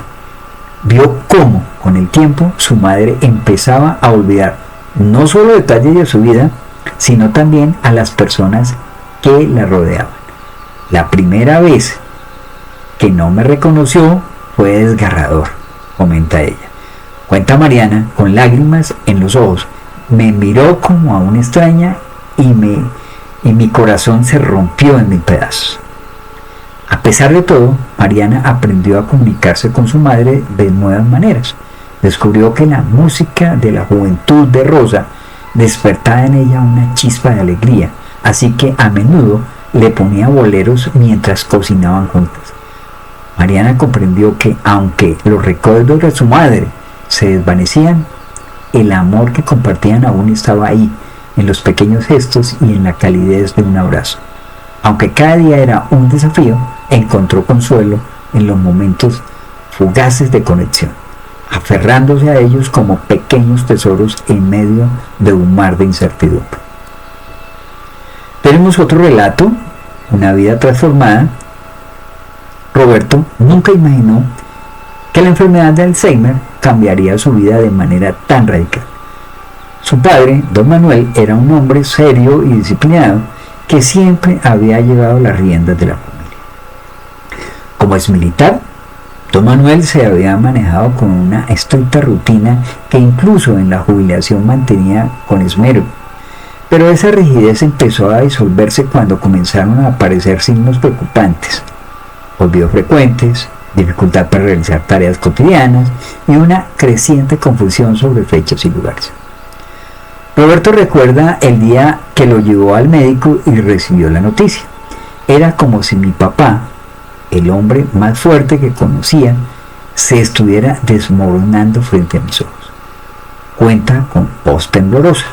Vio cómo, con el tiempo, su madre empezaba a olvidar no solo detalles de su vida, sino también a las personas que la rodeaban. La primera vez que no me reconoció fue desgarrador, comenta ella. Cuenta Mariana con lágrimas en los ojos. Me miró como a una extraña y mi corazón se rompió en mil pedazos. A pesar de todo, Mariana aprendió a comunicarse con su madre de nuevas maneras. Descubrió que la música de la juventud de Rosa despertaba en ella una chispa de alegría, así que a menudo le ponía boleros mientras cocinaban juntas. Mariana comprendió que aunque los recuerdos de su madre se desvanecían, el amor que compartían aún estaba ahí, en los pequeños gestos y en la calidez de un abrazo. Aunque cada día era un desafío, encontró consuelo en los momentos fugaces de conexión, aferrándose a ellos como pequeños tesoros en medio de un mar de incertidumbre. Tenemos otro relato, una vida transformada. Roberto nunca imaginó que la enfermedad de Alzheimer cambiaría su vida de manera tan radical. Su padre, don Manuel, era un hombre serio y disciplinado que siempre había llevado las riendas de la familia. Como ex militar, don Manuel se había manejado con una estricta rutina que incluso en la jubilación mantenía con esmero. Pero esa rigidez empezó a disolverse cuando comenzaron a aparecer signos preocupantes: olvidos frecuentes, dificultad para realizar tareas cotidianas y una creciente confusión sobre fechas y lugares. Roberto recuerda el día que lo llevó al médico y recibió la noticia. Era como si mi papá, el hombre más fuerte que conocía, se estuviera desmoronando frente a mis ojos. Cuenta con voz temblorosa.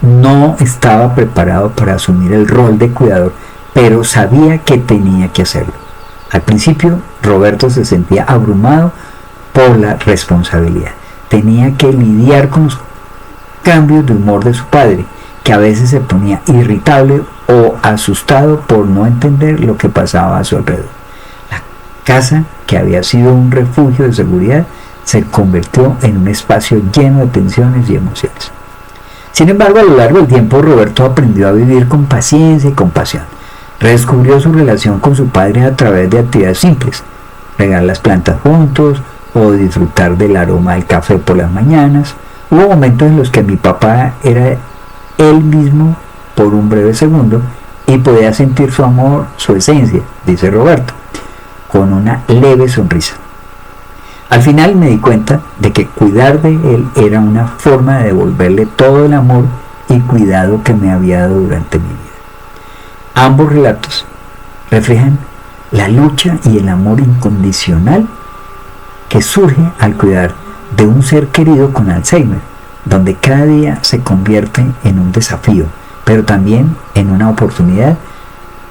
No estaba preparado para asumir el rol de cuidador, pero sabía que tenía que hacerlo. Al principio, Roberto se sentía abrumado por la responsabilidad. Tenía que lidiar con los cambios de humor de su padre, que a veces se ponía irritable o asustado por no entender lo que pasaba a su alrededor. La casa, que había sido un refugio de seguridad, se convirtió en un espacio lleno de tensiones y emociones. Sin embargo, a lo largo del tiempo, Roberto aprendió a vivir con paciencia y compasión. Redescubrió su relación con su padre a través de actividades simples: regar las plantas juntos o disfrutar del aroma del café por las mañanas. Hubo momentos en los que mi papá era él mismo por un breve segundo y podía sentir su amor, su esencia, dice Roberto, con una leve sonrisa. Al final me di cuenta de que cuidar de él era una forma de devolverle todo el amor y cuidado que me había dado durante mi vida. Ambos relatos reflejan la lucha y el amor incondicional que surge al cuidar de un ser querido con Alzheimer, donde cada día se convierte en un desafío, pero también en una oportunidad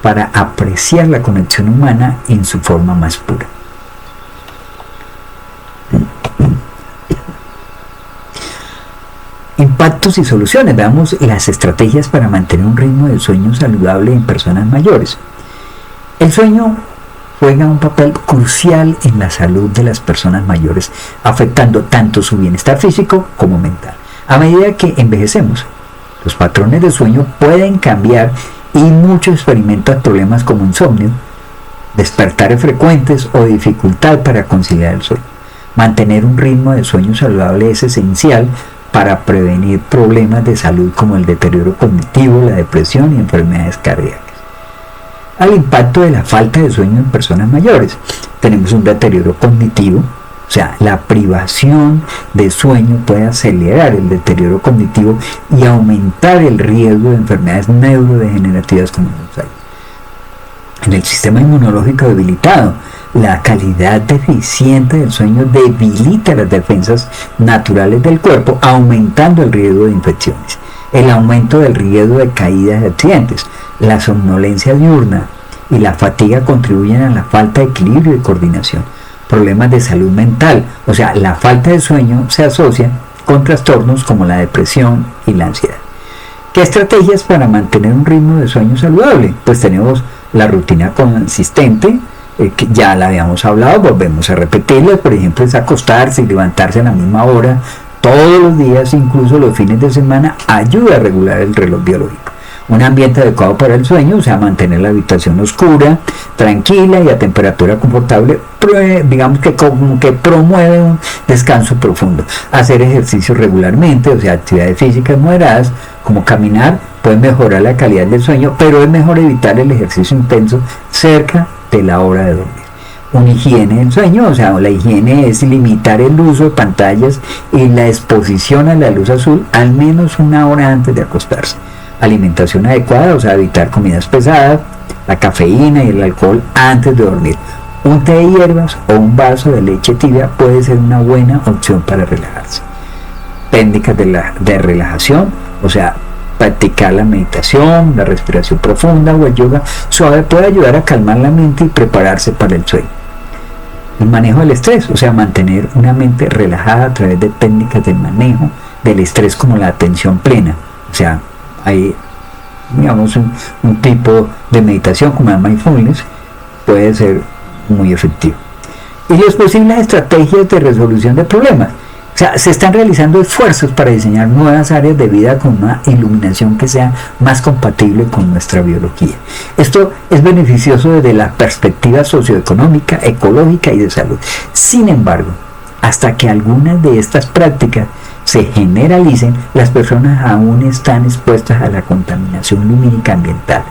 para apreciar la conexión humana en su forma más pura. Impactos y soluciones. Veamos las estrategias para mantener un ritmo de sueño saludable en personas mayores. El sueño juega un papel crucial en la salud de las personas mayores, afectando tanto su bienestar físico como mental. A medida que envejecemos, los patrones de sueño pueden cambiar y muchos experimentan problemas como insomnio, despertares frecuentes o dificultad para conciliar el sueño. Mantener un ritmo de sueño saludable es esencial para prevenir problemas de salud como el deterioro cognitivo, la depresión y enfermedades cardíacas. Al impacto de la falta de sueño en personas mayores, tenemos un deterioro cognitivo, o sea, la privación de sueño puede acelerar el deterioro cognitivo y aumentar el riesgo de enfermedades neurodegenerativas como el Alzheimer. En el sistema inmunológico debilitado, la calidad deficiente del sueño debilita las defensas naturales del cuerpo, aumentando el riesgo de infecciones. El aumento del riesgo de caídas y accidentes, la somnolencia diurna y la fatiga contribuyen a la falta de equilibrio y coordinación. Problemas de salud mental, o sea, la falta de sueño se asocia con trastornos como la depresión y la ansiedad. ¿Qué estrategias para mantener un ritmo de sueño saludable? Pues tenemos la rutina consistente, que ya la habíamos hablado, volvemos a repetirla. Por ejemplo, es acostarse y levantarse a la misma hora todos los días, incluso los fines de semana, ayuda a regular el reloj biológico. Un ambiente adecuado para el sueño, o sea, mantener la habitación oscura, tranquila y a temperatura confortable, digamos que como que promueve un descanso profundo. Hacer ejercicio regularmente, o sea, actividades físicas moderadas, como caminar, puede mejorar la calidad del sueño, pero es mejor evitar el ejercicio intenso cerca de la hora de dormir. Una higiene del sueño, o sea, la higiene es limitar el uso de pantallas y la exposición a la luz azul al menos una hora antes de acostarse. Alimentación adecuada, o sea, evitar comidas pesadas, la cafeína y el alcohol antes de dormir. Un té de hierbas o un vaso de leche tibia puede ser una buena opción para relajarse. Técnicas de relajación, o sea, practicar la meditación, la respiración profunda o el yoga suave puede ayudar a calmar la mente y prepararse para el sueño. El manejo del estrés, o sea, mantener una mente relajada a través de técnicas de manejo del estrés como la atención plena, o sea, hay, digamos, un tipo de meditación como el mindfulness puede ser muy efectivo. Y las posibles estrategias de resolución de problemas, o sea, se están realizando esfuerzos para diseñar nuevas áreas de vida con una iluminación que sea más compatible con nuestra biología. Esto es beneficioso desde la perspectiva socioeconómica, ecológica y de salud. Sin embargo, hasta que algunas de estas prácticas se generalicen, las personas aún están expuestas a la contaminación lumínica ambiental.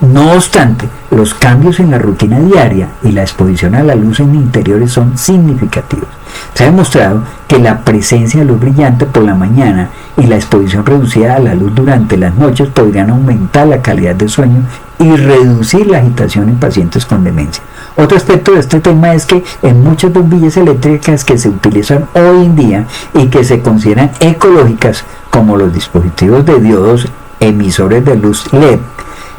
No obstante, los cambios en la rutina diaria y la exposición a la luz en interiores son significativos. Se ha demostrado que la presencia de luz brillante por la mañana y la exposición reducida a la luz durante las noches podrían aumentar la calidad del sueño y reducir la agitación en pacientes con demencia. Otro aspecto de este tema es que en muchas bombillas eléctricas que se utilizan hoy en día y que se consideran ecológicas, como los dispositivos de diodos emisores de luz LED,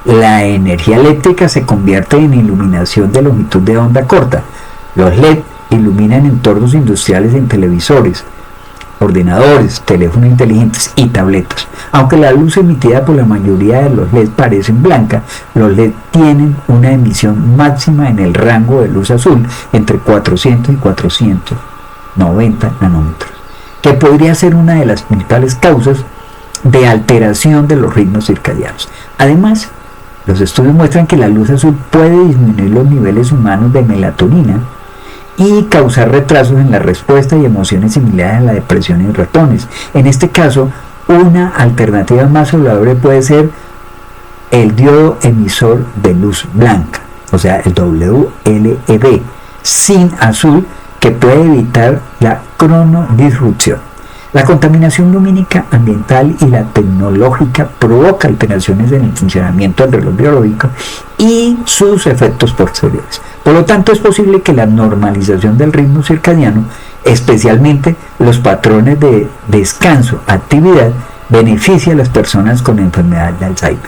la energía eléctrica se convierte en iluminación de longitud de onda corta. Los LED iluminan entornos industriales en televisores, ordenadores, teléfonos inteligentes y tabletas. Aunque la luz emitida por la mayoría de los LED parecen blanca, los LED tienen una emisión máxima en el rango de luz azul entre 400 y 490 nanómetros, que podría ser una de las principales causas de alteración de los ritmos circadianos. Además, los estudios muestran que la luz azul puede disminuir los niveles humanos de melatonina y causar retrasos en la respuesta y emociones similares a la depresión en ratones. En este caso, una alternativa más saludable puede ser el diodo emisor de luz blanca, o sea, el WLED, sin azul, que puede evitar la cronodisrupción. La contaminación lumínica ambiental y la tecnológica provoca alteraciones en el funcionamiento del reloj biológico y sus efectos posteriores. Por lo tanto, es posible que la normalización del ritmo circadiano, especialmente los patrones de descanso, actividad, beneficie a las personas con enfermedad de Alzheimer.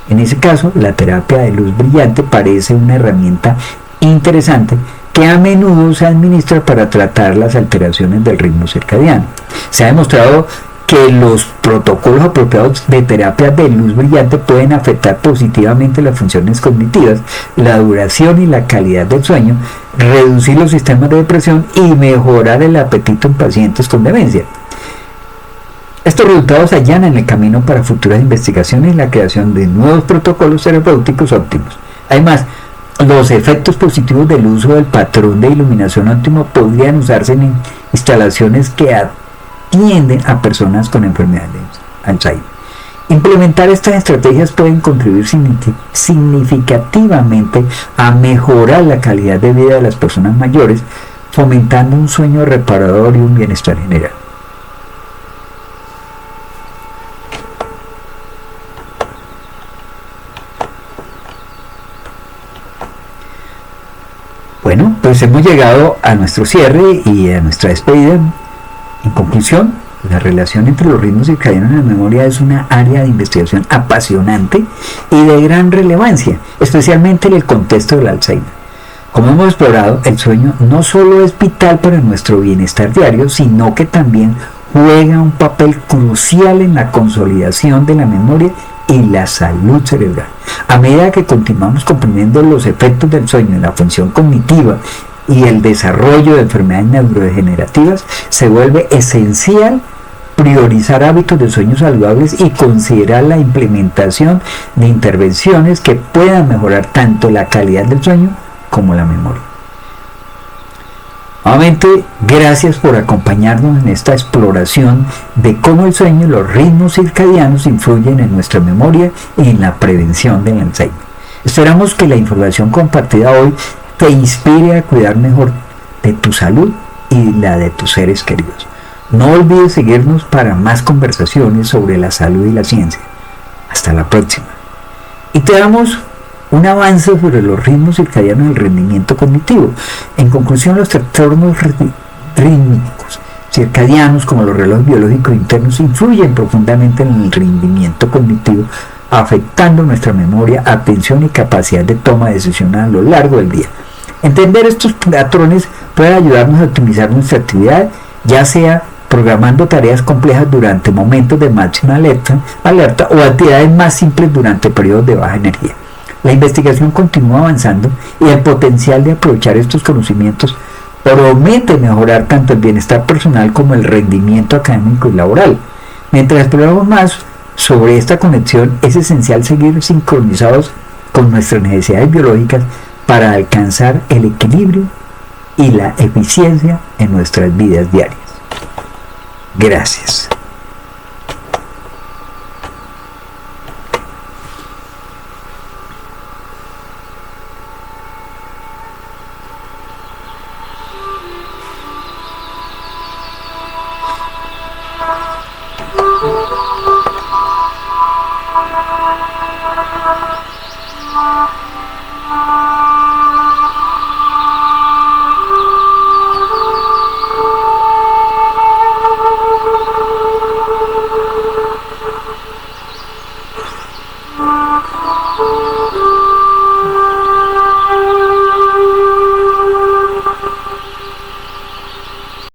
En ese caso, la terapia de luz brillante parece una herramienta interesante que a menudo se administra para tratar las alteraciones del ritmo circadiano. Se ha demostrado que los protocolos apropiados de terapia de luz brillante pueden afectar positivamente las funciones cognitivas, la duración y la calidad del sueño, reducir los sistemas de depresión y mejorar el apetito en pacientes con demencia. Estos resultados allanan el camino para futuras investigaciones y la creación de nuevos protocolos terapéuticos óptimos. Además, los efectos positivos del uso del patrón de iluminación óptimo podrían usarse en instalaciones que atienden a personas con enfermedades de Alzheimer. Implementar estas estrategias pueden contribuir significativamente a mejorar la calidad de vida de las personas mayores, fomentando un sueño reparador y un bienestar general. Bueno, pues hemos llegado a nuestro cierre y a nuestra despedida. En conclusión, la relación entre los ritmos circadianos y la memoria es una área de investigación apasionante y de gran relevancia, especialmente en el contexto del Alzheimer. Como hemos explorado, el sueño no solo es vital para nuestro bienestar diario, sino que también juega un papel crucial en la consolidación de la memoria y la salud cerebral. A medida que continuamos comprendiendo los efectos del sueño en la función cognitiva y el desarrollo de enfermedades neurodegenerativas, se vuelve esencial priorizar hábitos de sueño saludables y considerar la implementación de intervenciones que puedan mejorar tanto la calidad del sueño como la memoria. Nuevamente, gracias por acompañarnos en esta exploración de cómo el sueño y los ritmos circadianos influyen en nuestra memoria y en la prevención del Alzheimer. Esperamos que la información compartida hoy te inspire a cuidar mejor de tu salud y la de tus seres queridos. No olvides seguirnos para más conversaciones sobre la salud y la ciencia. Hasta la próxima. Y te damos un avance sobre los ritmos circadianos del rendimiento cognitivo. En conclusión, los trastornos rítmicos circadianos, como los relojes biológicos internos, influyen profundamente en el rendimiento cognitivo, afectando nuestra memoria, atención y capacidad de toma de decisiones a lo largo del día. Entender estos patrones puede ayudarnos a optimizar nuestra actividad, ya sea programando tareas complejas durante momentos de máxima alerta o actividades más simples durante periodos de baja energía. La investigación continúa avanzando y el potencial de aprovechar estos conocimientos promete mejorar tanto el bienestar personal como el rendimiento académico y laboral. Mientras exploramos más sobre esta conexión, es esencial seguir sincronizados con nuestras necesidades biológicas para alcanzar el equilibrio y la eficiencia en nuestras vidas diarias. Gracias.